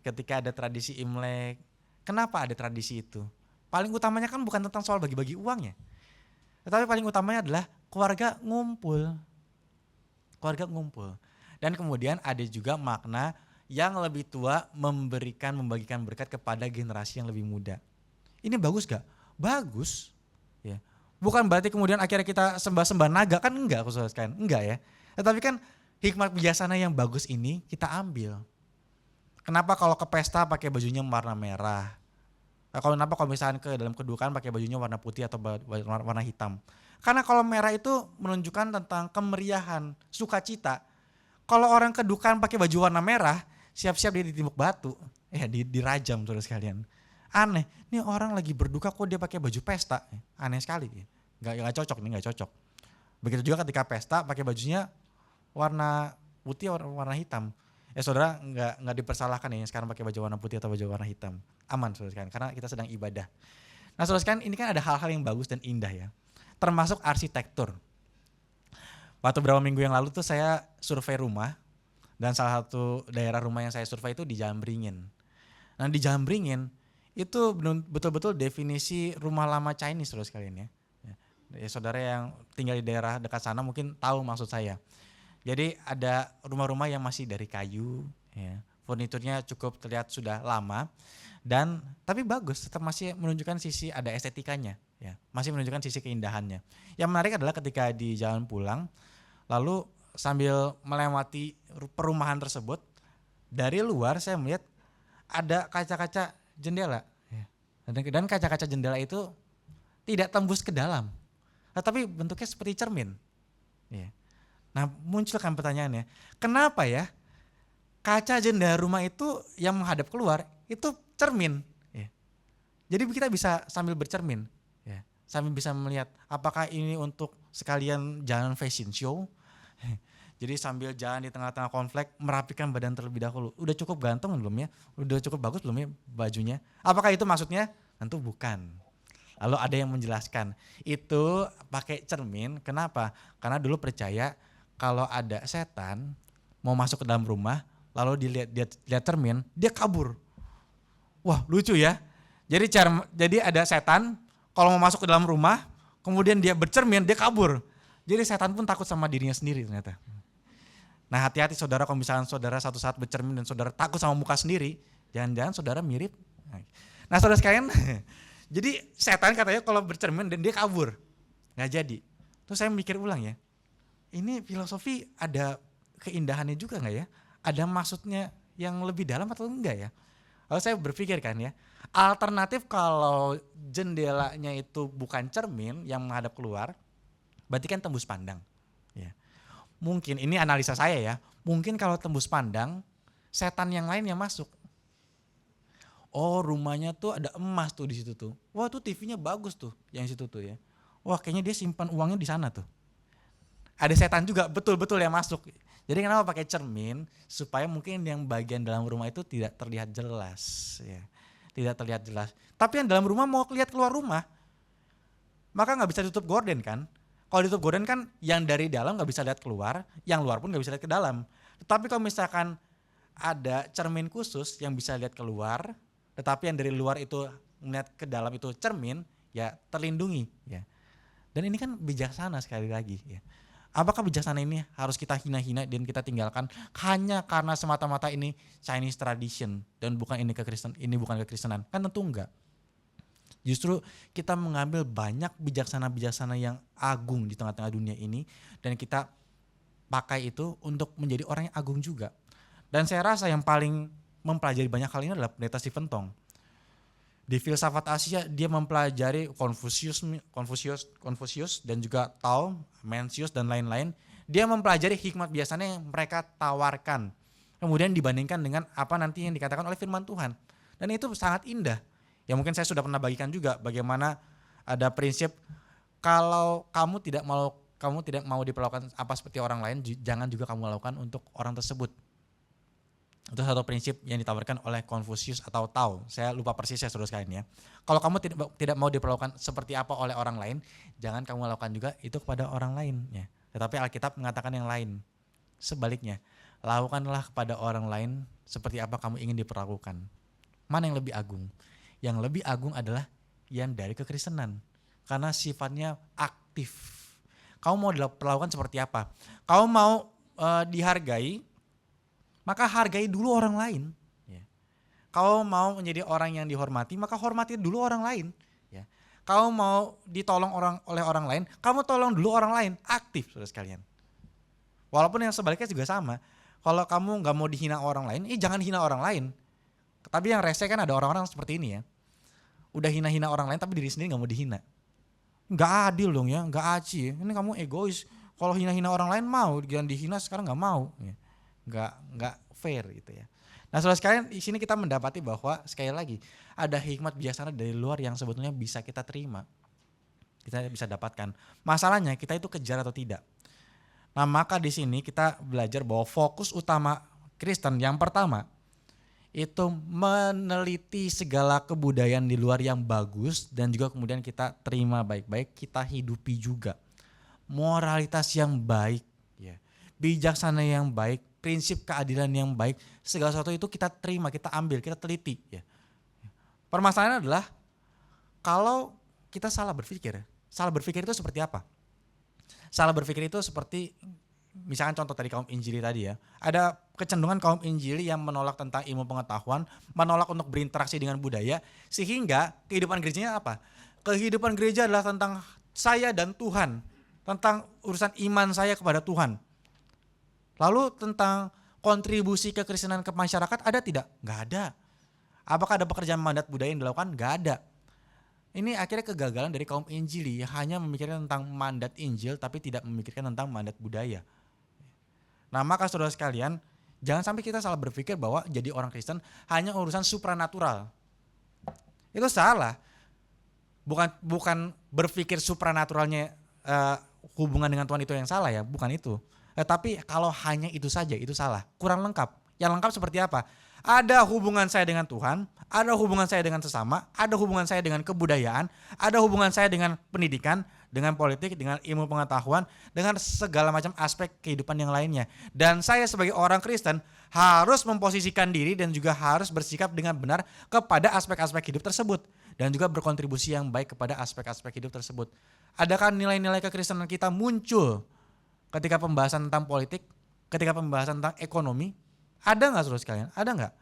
Ketika ada tradisi Imlek, kenapa ada tradisi itu? Paling utamanya kan bukan tentang soal bagi-bagi uang ya. Tetapi paling utamanya adalah keluarga ngumpul. Dan kemudian ada juga makna yang lebih tua membagikan berkat kepada generasi yang lebih muda. Ini bagus gak? Bagus. Ya. Bukan berarti kemudian akhirnya kita sembah-sembah naga, kan enggak khusus kan? Enggak ya. Tetapi kan hikmat bijaksana yang bagus ini kita ambil. Kenapa kalau ke pesta pakai bajunya warna merah? Kenapa kalau misalnya ke dalam kedukaan pakai bajunya warna putih atau warna hitam? Karena kalau merah itu menunjukkan tentang kemeriahan, sukacita. Kalau orang kedukaan pakai baju warna merah, siap-siap dia ditimbuk batu, dirajam saudara sekalian. Aneh, ini orang lagi berduka kok dia pakai baju pesta, aneh sekali. Nggak cocok. Begitu juga ketika pesta pakai bajunya warna putih atau warna hitam. Saudara nggak dipersalahkan ya sekarang pakai baju warna putih atau baju warna hitam. Aman saudara sekalian, karena kita sedang ibadah. Nah saudara sekalian, ini kan ada hal-hal yang bagus dan indah ya. Termasuk arsitektur. Waktu beberapa minggu yang lalu tuh saya survei rumah. Dan salah satu daerah rumah yang saya survei itu di Jalan Beringin. Nah di Jalan Beringin itu betul-betul definisi rumah lama Chinese saudara sekalian ya. Saudara yang tinggal di daerah dekat sana mungkin tahu maksud saya. Jadi ada rumah-rumah yang masih dari kayu, ya. Furniturnya cukup terlihat sudah lama, dan tapi bagus, tetap masih menunjukkan sisi ada estetikanya, ya. Masih menunjukkan sisi keindahannya. Yang menarik adalah ketika di jalan pulang, lalu sambil melewati perumahan tersebut, dari luar saya melihat ada kaca-kaca jendela, ya. Dan kaca-kaca jendela itu tidak tembus ke dalam, tetapi bentuknya seperti cermin, ya. Nah munculkan pertanyaannya, kenapa ya kaca jendela rumah itu yang menghadap keluar itu cermin? Ya. Jadi kita bisa sambil bercermin, ya. Sambil bisa melihat apakah ini untuk sekalian jalan fashion show. Jadi sambil jalan di tengah-tengah komplek merapikan badan terlebih dahulu. Udah cukup ganteng belum ya? Udah cukup bagus belum ya bajunya? Apakah itu maksudnya? Tentu bukan. Lalu ada yang menjelaskan itu pakai cermin. Kenapa? Karena dulu percaya kalau ada setan mau masuk ke dalam rumah, lalu dilihat cermin, dia kabur. Wah lucu ya. Jadi ada setan kalau mau masuk ke dalam rumah, kemudian dia bercermin, dia kabur. Jadi setan pun takut sama dirinya sendiri ternyata. Nah hati-hati saudara kalau misalnya saudara satu saat bercermin dan saudara takut sama muka sendiri, jangan-jangan saudara mirip. Nah saudara sekalian, jadi setan katanya kalau bercermin dan dia kabur, nggak jadi. Terus saya mikir ulang ya, ini filosofi ada keindahannya juga nggak ya? Ada maksudnya yang lebih dalam atau enggak ya? Lalu saya berpikir kan ya, alternatif kalau jendelanya itu bukan cermin yang menghadap keluar, berarti kan tembus pandang. Ya. Mungkin ini analisa saya ya, mungkin kalau tembus pandang, setan yang lain yang masuk. Oh rumahnya tuh ada emas tuh di situ tuh. Wah tuh TV-nya bagus tuh yang situ tuh ya. Wah kayaknya dia simpan uangnya di sana tuh. Ada setan juga betul-betul yang masuk. Jadi kenapa pakai cermin? Supaya mungkin yang bagian dalam rumah itu tidak terlihat jelas. Ya. Tidak terlihat jelas. Tapi yang dalam rumah mau lihat keluar rumah, maka nggak bisa ditutup gorden kan? Kalau ditutup gorden kan yang dari dalam nggak bisa lihat keluar, yang luar pun nggak bisa lihat ke dalam. Tetapi kalau misalkan ada cermin khusus yang bisa lihat keluar, tetapi yang dari luar itu melihat ke dalam itu cermin, ya terlindungi. Ya. Dan ini kan bijaksana sekali lagi. Ya. Apakah bijaksana ini harus kita hina-hina dan kita tinggalkan hanya karena semata-mata ini Chinese tradition dan bukan ini bukan kekristenan? Kan tentu enggak. Justru kita mengambil banyak bijaksana-bijaksana yang agung di tengah-tengah dunia ini dan kita pakai itu untuk menjadi orang yang agung juga. Dan saya rasa yang paling mempelajari banyak hal ini adalah Pendeta Stephen Tong. Di filsafat Asia dia mempelajari Konfusius dan juga Tao, Mencius dan lain-lain. Dia mempelajari hikmat biasanya yang mereka tawarkan. Kemudian dibandingkan dengan apa nanti yang dikatakan oleh firman Tuhan. Dan itu sangat indah. Ya mungkin saya sudah pernah bagikan juga bagaimana ada prinsip kalau kamu tidak mau diperlakukan apa seperti orang lain, jangan juga kamu lakukan untuk orang tersebut. Itu satu prinsip yang ditawarkan oleh Konfusius atau Tao. Saya lupa persisnya saudara sekalian ya. Kalau kamu tidak mau diperlakukan seperti apa oleh orang lain, jangan kamu lakukan juga itu kepada orang lain ya. Tetapi Alkitab mengatakan yang lain. Sebaliknya, lakukanlah kepada orang lain seperti apa kamu ingin diperlakukan. Mana yang lebih agung? Yang lebih agung adalah yang dari kekristenan. Karena sifatnya aktif. Kamu mau diperlakukan seperti apa? Kamu mau dihargai, maka hargai dulu orang lain. Ya. Kau mau menjadi orang yang dihormati, maka hormati dulu orang lain. Ya. Kau mau ditolong oleh orang lain, kamu tolong dulu orang lain. Aktif saudara sekalian. Walaupun yang sebaliknya juga sama. Kalau kamu gak mau dihina orang lain, jangan hina orang lain. Tapi yang rese kan ada orang-orang seperti ini ya. Udah hina-hina orang lain tapi diri sendiri gak mau dihina. Gak adil dong ya, gak aci. Ini kamu egois. Kalau hina-hina orang lain mau, jangan dihina sekarang gak mau. Ya. Gak fair gitu ya. Nah saudara sekalian di sini kita mendapati bahwa sekali lagi ada hikmat bijaksana dari luar yang sebetulnya bisa kita terima. Kita bisa dapatkan. Masalahnya kita itu kejar atau tidak. Nah maka di sini kita belajar bahwa fokus utama Kristen yang pertama itu meneliti segala kebudayaan di luar yang bagus dan juga kemudian kita terima baik-baik, kita hidupi juga. Moralitas yang baik, ya. Bijaksana yang baik, prinsip keadilan yang baik, segala sesuatu itu kita terima, kita ambil, kita teliti. Ya. Permasalahannya adalah kalau kita salah berpikir itu seperti apa? Salah berpikir itu seperti misalkan contoh tadi kaum Injili tadi ya, ada kecenderungan kaum Injili yang menolak tentang ilmu pengetahuan, menolak untuk berinteraksi dengan budaya, sehingga kehidupan gerejanya apa? Kehidupan gereja adalah tentang saya dan Tuhan, tentang urusan iman saya kepada Tuhan. Lalu tentang kontribusi kekristenan ke masyarakat ada tidak? Nggak ada. Apakah ada pekerjaan mandat budaya yang dilakukan? Nggak ada. Ini akhirnya kegagalan dari kaum Injili yang hanya memikirkan tentang mandat Injil tapi tidak memikirkan tentang mandat budaya. Nah maka saudara sekalian, jangan sampai kita salah berpikir bahwa jadi orang Kristen hanya urusan supranatural. Itu salah. Bukan berpikir supranaturalnya hubungan dengan Tuhan itu yang salah ya, bukan itu. Tapi kalau hanya itu saja itu salah, kurang lengkap. Yang lengkap seperti apa? Ada hubungan saya dengan Tuhan, ada hubungan saya dengan sesama, ada hubungan saya dengan kebudayaan, ada hubungan saya dengan pendidikan, dengan politik, dengan ilmu pengetahuan, dengan segala macam aspek kehidupan yang lainnya. Dan saya sebagai orang Kristen harus memposisikan diri dan juga harus bersikap dengan benar kepada aspek-aspek hidup tersebut. Dan juga berkontribusi yang baik kepada aspek-aspek hidup tersebut. Adakah nilai-nilai kekristenan kita muncul ketika pembahasan tentang politik, ketika pembahasan tentang ekonomi? Ada gak saudara sekalian? Ada gak?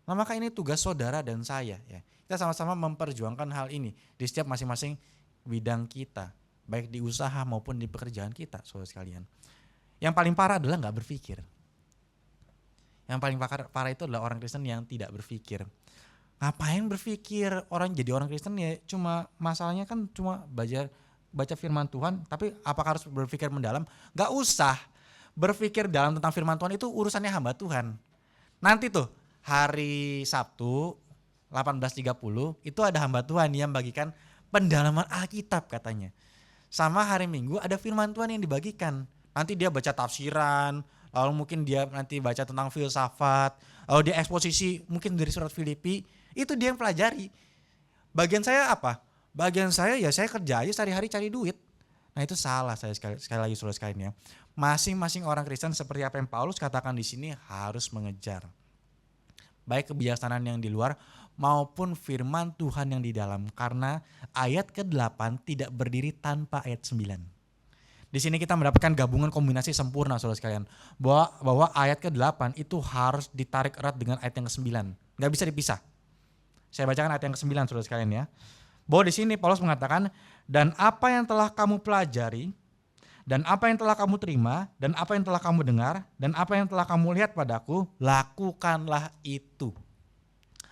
Nah maka ini tugas saudara dan saya ya. Kita sama-sama memperjuangkan hal ini di setiap masing-masing bidang kita, baik di usaha maupun di pekerjaan kita, saudara sekalian. Yang paling parah adalah nggak berpikir. Yang paling parah itu adalah orang Kristen yang tidak berpikir. Ngapain berpikir? Orang jadi orang Kristen ya cuma masalahnya kan cuma baca firman Tuhan, tapi apakah harus berpikir mendalam? Nggak usah. Berpikir dalam tentang firman Tuhan itu urusannya hamba Tuhan. Nanti tuh hari Sabtu 18.30 itu ada hamba Tuhan yang bagikan pendalaman Alkitab katanya. Sama hari Minggu ada firman Tuhan yang dibagikan. Nanti dia baca tafsiran, lalu mungkin dia nanti baca tentang filsafat, lalu dia eksposisi mungkin dari surat Filipi, itu dia yang pelajari. Bagian saya apa? Bagian saya ya saya kerja aja sehari-hari cari duit. Nah itu salah saya sekali lagi saudara sekalian ya. Masing-masing orang Kristen seperti apa yang Paulus katakan di sini harus mengejar. Baik kebijaksanaan yang di luar maupun firman Tuhan yang di dalam. Karena ayat ke-8 tidak berdiri tanpa ayat 9. Di sini kita mendapatkan gabungan kombinasi sempurna saudara sekalian. Bahwa ayat ke-8 itu harus ditarik erat dengan ayat yang ke-9. Gak bisa dipisah. Saya bacakan ayat yang ke-9 saudara sekalian ya. Bahwa di sini Paulus mengatakan, dan apa yang telah kamu pelajari, dan apa yang telah kamu terima, dan apa yang telah kamu dengar, dan apa yang telah kamu lihat padaku, lakukanlah itu.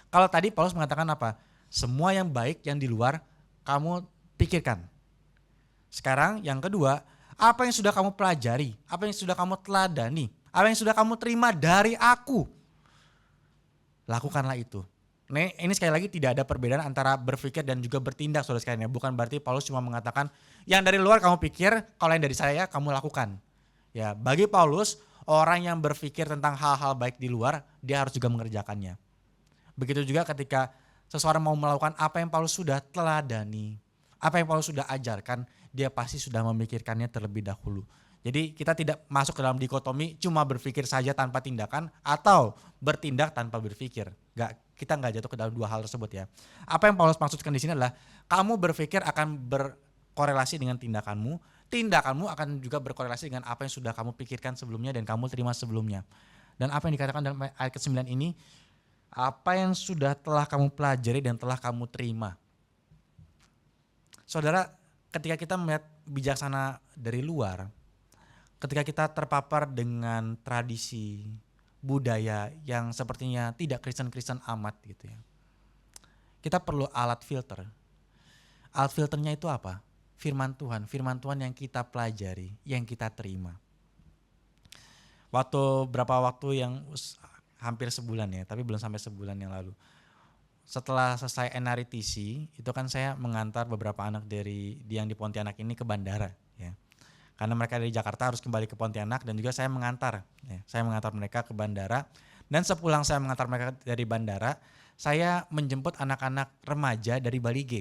Kalau tadi Paulus mengatakan apa? Semua yang baik yang di luar kamu pikirkan. Sekarang yang kedua, apa yang sudah kamu pelajari, apa yang sudah kamu teladani, apa yang sudah kamu terima dari aku, lakukanlah itu. Ini sekali lagi tidak ada perbedaan antara berpikir dan juga bertindak saudara sekalian ya. Bukan berarti Paulus cuma mengatakan yang dari luar kamu pikir, kalau yang dari saya kamu lakukan. Ya, bagi Paulus orang yang berpikir tentang hal-hal baik di luar, dia harus juga mengerjakannya. Begitu juga ketika seseorang mau melakukan apa yang Paulus sudah teladani, apa yang Paulus sudah ajarkan, dia pasti sudah memikirkannya terlebih dahulu. Jadi kita tidak masuk ke dalam dikotomi cuma berpikir saja tanpa tindakan atau bertindak tanpa berpikir. Kita nggak jatuh ke dalam dua hal tersebut ya. Apa yang Paulus maksudkan di sini adalah kamu berpikir akan berkorelasi dengan tindakanmu, tindakanmu akan juga berkorelasi dengan apa yang sudah kamu pikirkan sebelumnya dan kamu terima sebelumnya. Dan apa yang dikatakan dalam ayat ke-9 ini, apa yang sudah telah kamu pelajari dan telah kamu terima. Saudara, ketika kita melihat bijaksana dari luar, ketika kita terpapar dengan tradisi, budaya yang sepertinya tidak Kristen-Kristen amat gitu ya. Kita perlu alat filter. Alat filternya itu apa? Firman Tuhan yang kita pelajari, yang kita terima. Berapa waktu yang hampir sebulan ya, tapi belum sampai sebulan yang lalu. Setelah selesai NRITC, itu kan saya mengantar beberapa anak dari yang di Pontianak ini ke bandara ya. Karena mereka dari Jakarta harus kembali ke Pontianak dan juga saya mengantar. Ya, saya mengantar mereka ke bandara dan sepulang saya mengantar mereka dari bandara, saya menjemput anak-anak remaja dari Bali G.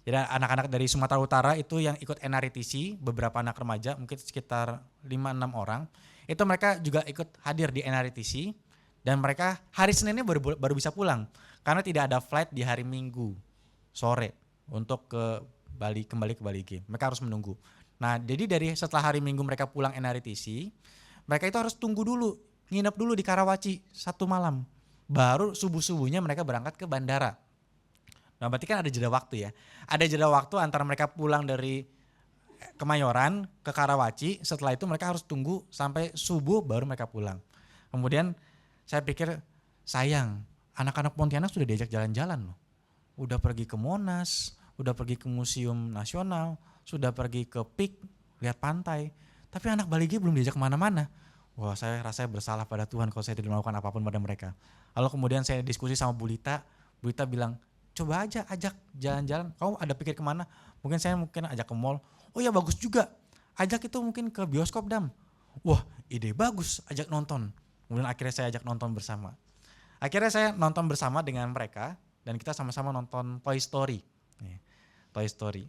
Jadi anak-anak dari Sumatera Utara itu yang ikut NRITC, beberapa anak remaja mungkin sekitar 5-6 orang. Itu mereka juga ikut hadir di NRITC dan mereka hari Seninnya baru bisa pulang karena tidak ada flight di hari Minggu sore untuk kembali ke Bali G. Mereka harus menunggu. Nah, jadi dari setelah hari Minggu mereka pulang NRITC, mereka itu harus tunggu dulu, nginep dulu di Karawaci 1 malam. Baru subuh-subuhnya mereka berangkat ke bandara. Nah, berarti kan ada jeda waktu ya. Ada jeda waktu antara mereka pulang dari Kemayoran ke Karawaci, setelah itu mereka harus tunggu sampai subuh baru mereka pulang. Kemudian saya pikir sayang, anak-anak Pontianak sudah diajak jalan-jalan loh. Udah pergi ke Monas, udah pergi ke Museum Nasional, sudah pergi ke PIK, lihat pantai. Tapi anak Bali G belum diajak kemana-mana. Wah, saya rasa bersalah pada Tuhan kalau saya tidak melakukan apapun pada mereka. Lalu kemudian saya diskusi sama Bu Lita bilang, coba aja ajak jalan-jalan, kamu ada pikir kemana? Mungkin saya ajak ke mall. Oh ya bagus juga, ajak itu mungkin ke bioskop Dam. Wah ide bagus, ajak nonton. Kemudian akhirnya saya ajak nonton bersama. Akhirnya saya nonton bersama dengan mereka dan kita sama-sama nonton Toy Story. Toy Story.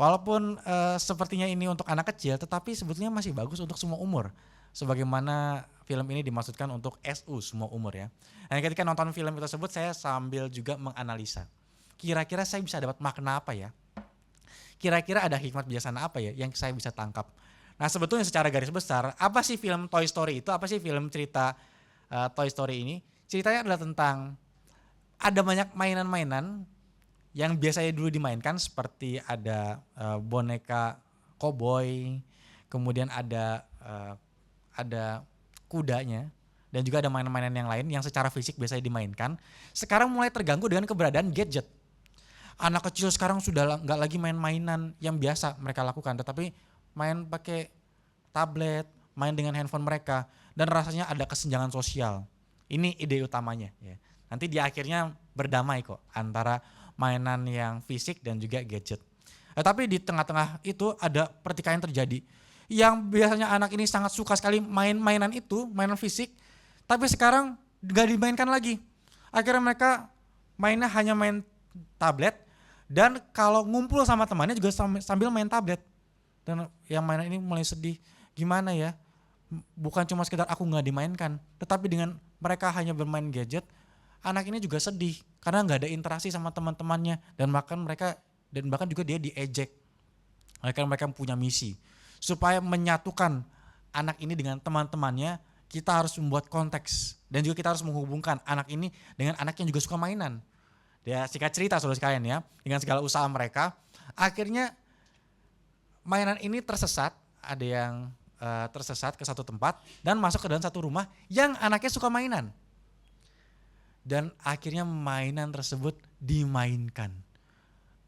Walaupun sepertinya ini untuk anak kecil, tetapi sebetulnya masih bagus untuk semua umur. Sebagaimana film ini dimaksudkan untuk SU, semua umur ya. Dan ketika nonton film tersebut saya sambil juga menganalisa. Kira-kira saya bisa dapat makna apa ya? Kira-kira ada hikmat bijaksana apa ya yang saya bisa tangkap? Nah sebetulnya secara garis besar, apa sih film Toy Story itu? Apa sih film cerita Toy Story ini? Ceritanya adalah tentang ada banyak mainan-mainan yang biasanya dulu dimainkan seperti ada boneka koboi, kemudian ada kudanya dan juga ada mainan-mainan yang lain yang secara fisik biasanya dimainkan. Sekarang mulai terganggu dengan keberadaan gadget. Anak kecil sekarang sudah nggak lagi main mainan yang biasa mereka lakukan, tetapi main pakai tablet, main dengan handphone mereka dan rasanya ada kesenjangan sosial. Ini ide utamanya ya. Nanti di akhirnya berdamai kok antara mainan yang fisik dan juga gadget. Tapi di tengah-tengah itu ada pertikaian terjadi. Yang biasanya anak ini sangat suka sekali mainan itu, mainan fisik, tapi sekarang gak dimainkan lagi. Akhirnya mereka mainnya hanya main tablet dan kalau ngumpul sama temannya juga sambil main tablet. Dan yang mainan ini mulai sedih. Gimana ya? Bukan cuma sekedar aku gak dimainkan, tetapi dengan mereka hanya bermain gadget, anak ini juga sedih karena nggak ada interaksi sama teman-temannya dan bahkan juga dia diejek. Karena mereka punya misi supaya menyatukan anak ini dengan teman-temannya, kita harus membuat konteks dan juga kita harus menghubungkan anak ini dengan anak yang juga suka mainan. Ya singkat cerita saudara sekalian ya, dengan segala usaha mereka, akhirnya mainan ini tersesat, ada yang tersesat ke satu tempat dan masuk ke dalam satu rumah yang anaknya suka mainan. Dan akhirnya mainan tersebut dimainkan.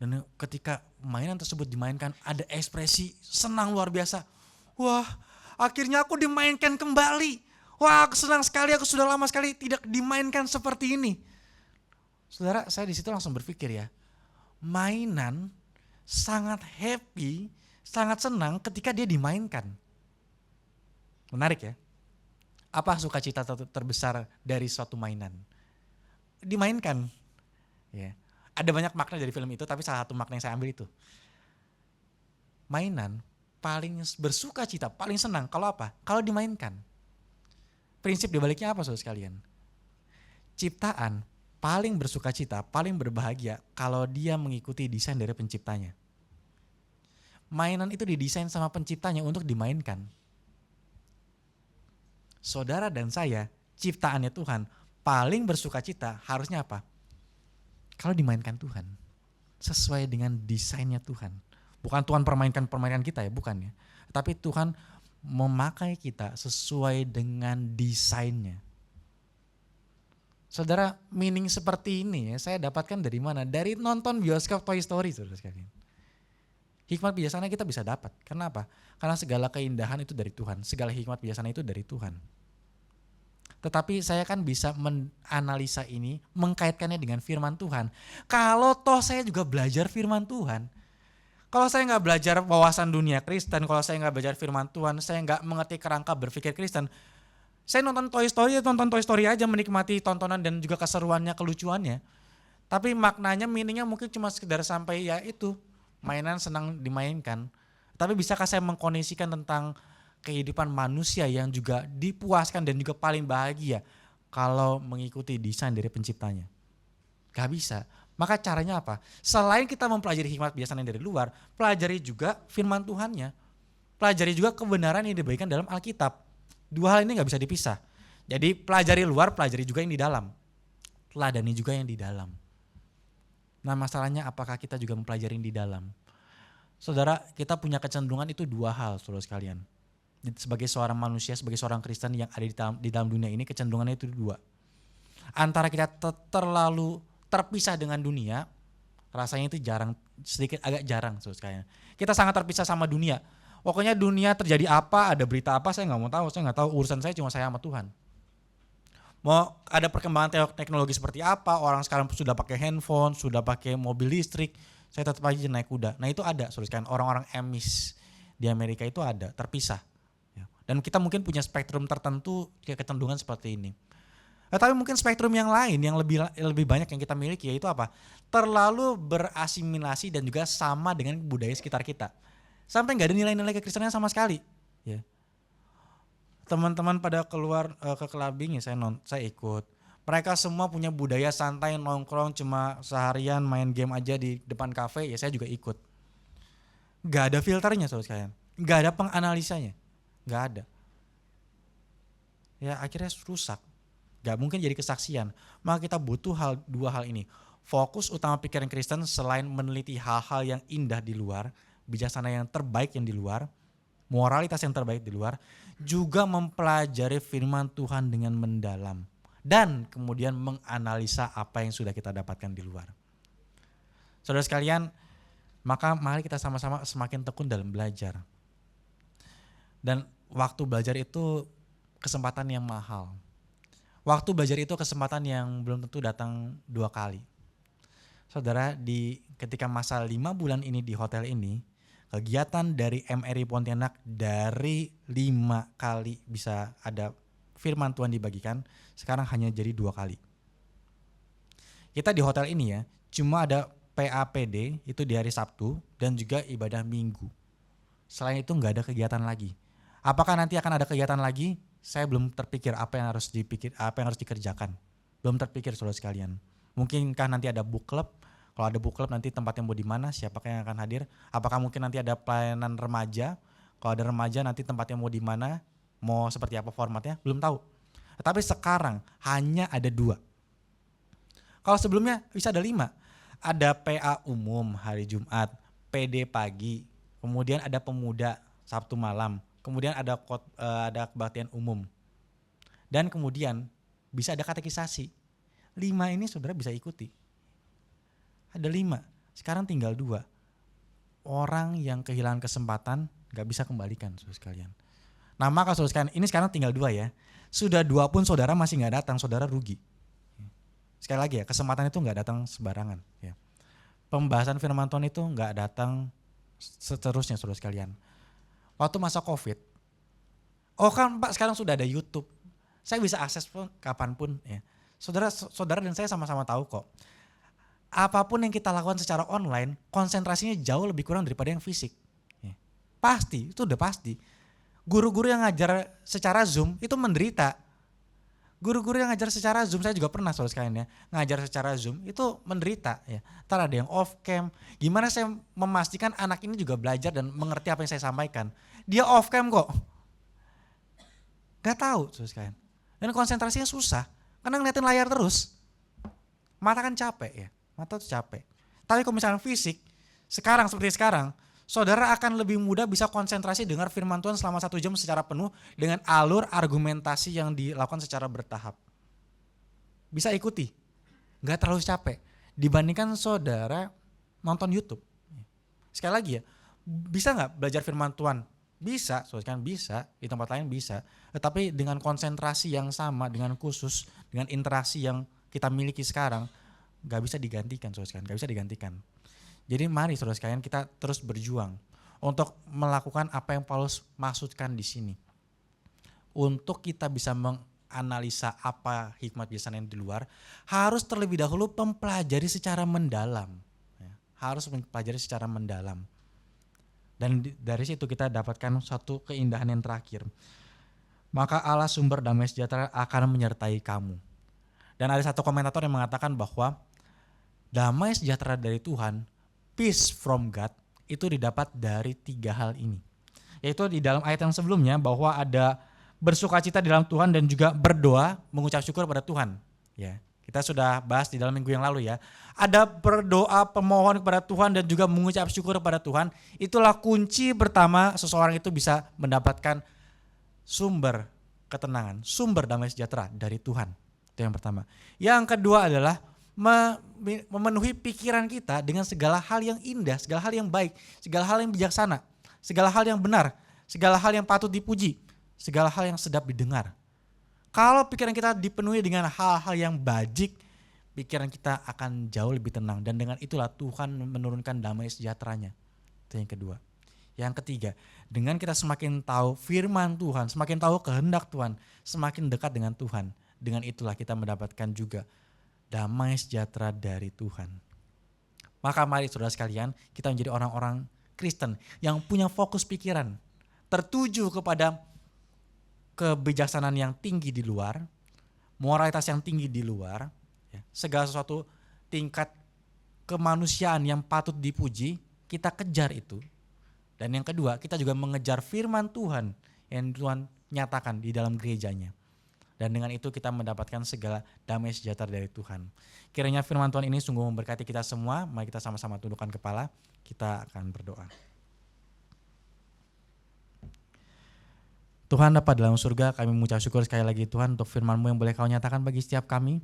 Dan ketika mainan tersebut dimainkan, ada ekspresi senang luar biasa. Wah, akhirnya aku dimainkan kembali. Wah, aku senang sekali, aku sudah lama sekali tidak dimainkan seperti ini. Saudara, saya di situ langsung berpikir ya, mainan sangat happy, sangat senang ketika dia dimainkan. Menarik ya. Apa sukacita terbesar dari suatu mainan? Dimainkan. Ya. Ada banyak makna dari film itu, tapi salah satu makna yang saya ambil itu. Mainan paling bersukacita, paling senang kalau apa? Kalau dimainkan. Prinsip dibaliknya apa saudara sekalian? Ciptaan paling bersukacita, paling berbahagia kalau dia mengikuti desain dari penciptanya. Mainan itu didesain sama penciptanya untuk dimainkan. Saudara dan saya, ciptaannya Tuhan, paling bersukacita harusnya apa? Kalau dimainkan Tuhan, sesuai dengan desainnya Tuhan. Bukan Tuhan permainkan kita ya, bukan ya. Tapi Tuhan memakai kita sesuai dengan desainnya. Saudara, meaning seperti ini ya saya dapatkan dari mana? Dari nonton bioskop Toy Story, saudara sekalian. Hikmat bijaksana kita bisa dapat. Kenapa? Karena segala keindahan itu dari Tuhan. Segala hikmat bijaksana itu dari Tuhan. Tetapi saya kan bisa menganalisa ini, mengkaitkannya dengan firman Tuhan. Kalau toh saya juga belajar firman Tuhan. Kalau saya nggak belajar wawasan dunia Kristen, kalau saya nggak belajar firman Tuhan, saya nggak mengerti kerangka berpikir Kristen, saya nonton Toy Story aja, menikmati tontonan dan juga keseruannya, kelucuannya. Tapi maknanya, meaningnya mungkin cuma sekedar sampai ya itu, mainan senang dimainkan. Tapi bisakah saya mengkondisikan tentang kehidupan manusia yang juga dipuaskan dan juga paling bahagia kalau mengikuti desain dari penciptanya? Gak bisa. Maka caranya apa? Selain kita mempelajari hikmat bijaksana dari luar, pelajari juga firman Tuhannya. Pelajari juga kebenaran yang diberikan dalam Alkitab. Dua hal ini gak bisa dipisah. Jadi pelajari luar, pelajari juga yang di dalam. Teladani juga yang di dalam. Nah masalahnya apakah kita juga mempelajari yang di dalam? Saudara, kita punya kecenderungan itu dua hal saudara sekalian. Sebagai seorang manusia, sebagai seorang Kristen yang ada di dalam dunia ini, kecenderungannya itu dua. Antara kita terlalu terpisah dengan dunia, rasanya itu agak jarang saudara sekalian. Kita sangat terpisah sama dunia. Pokoknya dunia terjadi apa, ada berita apa, saya nggak mau tahu. Saya nggak tahu, urusan saya cuma saya sama Tuhan. Mau ada perkembangan teknologi seperti apa, orang sekarang sudah pakai handphone, sudah pakai mobil listrik, saya tetap aja naik kuda. Nah itu ada, saudara, orang-orang Amish di Amerika itu ada, terpisah. Dan kita mungkin punya spektrum tertentu kecenderungan seperti ini. Tapi mungkin spektrum yang lain yang lebih banyak yang kita miliki yaitu apa? Terlalu berasimilasi dan juga sama dengan budaya sekitar kita. Sampai nggak ada nilai-nilai kekristenan sama sekali. Ya. Teman-teman pada keluar ke clubbing ya saya ikut. Mereka semua punya budaya santai, nongkrong cuma seharian main game aja di depan kafe, ya saya juga ikut. Nggak ada filternya saudara sekalian. Nggak ada penganalisanya. Nggak ada. Ya akhirnya rusak. Nggak mungkin jadi kesaksian. Maka kita butuh dua hal ini. Fokus utama pikiran Kristen selain meneliti hal-hal yang indah di luar, bijaksana yang terbaik yang di luar, moralitas yang terbaik di luar, juga mempelajari firman Tuhan dengan mendalam dan kemudian menganalisa apa yang sudah kita dapatkan di luar. Saudara sekalian, maka mari kita sama-sama semakin tekun dalam belajar. Dan waktu belajar itu kesempatan yang mahal. Waktu belajar itu kesempatan yang belum tentu datang 2 kali. Saudara, ketika masa 5 bulan ini di hotel ini, kegiatan dari MRI Pontianak dari 5 kali bisa ada firman Tuhan dibagikan, sekarang hanya jadi 2 kali. Kita di hotel ini ya, cuma ada PAPD itu di hari Sabtu dan juga ibadah Minggu. Selain itu nggak ada kegiatan lagi. Apakah nanti akan ada kegiatan lagi? Saya belum terpikir apa yang harus dikerjakan. Belum terpikir saudara sekalian. Mungkinkah nanti ada book club? Kalau ada book club nanti tempatnya mau di mana? Siapakah yang akan hadir? Apakah mungkin nanti ada pelayanan remaja? Kalau ada remaja nanti tempatnya mau di mana? Mau seperti apa formatnya? Belum tahu. Tapi sekarang hanya ada 2. Kalau sebelumnya bisa ada 5. Ada PA umum hari Jumat, PD pagi, kemudian ada pemuda Sabtu malam, kemudian ada kebaktian umum. Dan kemudian bisa ada katekisasi. 5 ini saudara bisa ikuti. Ada 5, sekarang tinggal 2. Orang yang kehilangan kesempatan gak bisa kembalikan saudara sekalian. Nah maka saudara sekalian, ini sekarang tinggal 2 ya. Sudah 2 pun saudara masih gak datang, saudara rugi. Sekali lagi ya, kesempatan itu gak datang sembarangan ya. Pembahasan firman Tuhan itu gak datang seterusnya saudara sekalian. Waktu masa COVID, kan Pak sekarang sudah ada YouTube. Saya bisa akses pun kapanpun ya. Saudara dan saya sama-sama tahu kok. Apapun yang kita lakukan secara online, konsentrasinya jauh lebih kurang daripada yang fisik. Ya. Pasti, itu udah pasti. Guru-guru yang ngajar secara Zoom itu menderita. Guru-guru yang ngajar secara Zoom, saya juga pernah saudara sekalian ya, ngajar secara Zoom itu menderita ya. Ntar ada yang off cam. Gimana saya memastikan anak ini juga belajar dan mengerti apa yang saya sampaikan. Dia off cam kok. Gak tahu saudara sekalian. Dan konsentrasinya susah. Karena ngeliatin layar terus. Mata kan capek ya. Mata tuh capek. Tapi kalau misalnya fisik, seperti sekarang, saudara akan lebih mudah bisa konsentrasi dengar firman Tuhan selama 1 jam secara penuh dengan alur argumentasi yang dilakukan secara bertahap. Bisa ikuti. Gak terlalu capek. Dibandingkan saudara nonton YouTube. Sekali lagi ya, bisa gak belajar firman Tuhan? Bisa, saudara kan bisa, di tempat lain bisa. Tetapi dengan konsentrasi yang sama, dengan khusus, dengan interaksi yang kita miliki sekarang, gak bisa digantikan saudara sekalian, gak bisa digantikan. Jadi mari saudara sekalian kita terus berjuang untuk melakukan apa yang Paulus maksudkan di sini. Untuk kita bisa menganalisa apa hikmat bijaksana yang di luar, harus terlebih dahulu mempelajari secara mendalam. Harus mempelajari secara mendalam. Dan dari situ kita dapatkan satu keindahan yang terakhir. Maka Allah sumber damai sejahtera akan menyertai kamu. Dan ada satu komentator yang mengatakan bahwa damai sejahtera dari Tuhan, peace from God, itu didapat dari 3 hal ini. Yaitu di dalam ayat yang sebelumnya bahwa ada bersukacita di dalam Tuhan dan juga berdoa mengucap syukur pada Tuhan. Ya, kita sudah bahas di dalam minggu yang lalu ya. Ada berdoa pemohon kepada Tuhan dan juga mengucap syukur kepada Tuhan. Itulah kunci pertama seseorang itu bisa mendapatkan sumber ketenangan, sumber damai sejahtera dari Tuhan. Itu yang pertama. Yang kedua adalah memenuhi pikiran kita dengan segala hal yang indah, segala hal yang baik, segala hal yang bijaksana, segala hal yang benar, segala hal yang patut dipuji, segala hal yang sedap didengar. Kalau pikiran kita dipenuhi dengan hal-hal yang bajik, pikiran kita akan jauh lebih tenang dan dengan itulah Tuhan menurunkan damai sejahteranya. Itu yang kedua. Yang ketiga, dengan kita semakin tahu firman Tuhan, semakin tahu kehendak Tuhan, semakin dekat dengan Tuhan. Dengan itulah kita mendapatkan juga damai sejahtera dari Tuhan. Maka mari saudara sekalian, kita menjadi orang-orang Kristen yang punya fokus pikiran, tertuju kepada kebijaksanaan yang tinggi di luar, moralitas yang tinggi di luar, segala sesuatu tingkat kemanusiaan yang patut dipuji, kita kejar itu. Dan yang kedua, kita juga mengejar firman Tuhan yang Tuhan nyatakan di dalam gerejanya. Dan dengan itu kita mendapatkan segala damai sejahtera dari Tuhan. Kiranya firman Tuhan ini sungguh memberkati kita semua. Mari kita sama-sama tundukkan kepala, kita akan berdoa. Tuhan Bapa dalam surga, kami mengucap syukur sekali lagi Tuhan untuk firman-Mu yang boleh Kau nyatakan bagi setiap kami.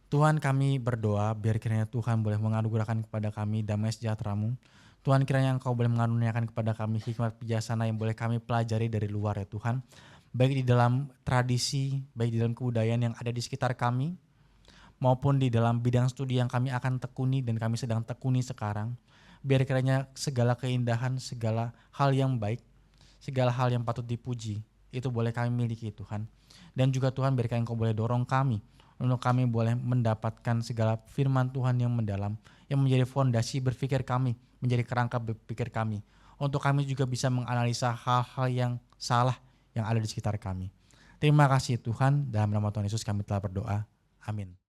Tuhan, kami berdoa biar kiranya Tuhan boleh menganugerahkan kepada kami damai sejahtera-Mu. Tuhan, kiranya Engkau boleh mengaruniakan kepada kami hikmat bijaksana yang boleh kami pelajari dari luar ya Tuhan. Baik di dalam tradisi, baik di dalam kebudayaan yang ada di sekitar kami, maupun di dalam bidang studi yang kami akan tekuni dan kami sedang tekuni sekarang. Biar kiranya segala keindahan, segala hal yang baik, segala hal yang patut dipuji, itu boleh kami miliki Tuhan. Dan juga Tuhan biarkan Engkau boleh dorong kami, untuk kami boleh mendapatkan segala firman Tuhan yang mendalam, yang menjadi fondasi berpikir kami, menjadi kerangka berpikir kami. Untuk kami juga bisa menganalisa hal-hal yang salah yang ada di sekitar kami. Terima kasih Tuhan, dalam nama Tuhan Yesus kami telah berdoa. Amin.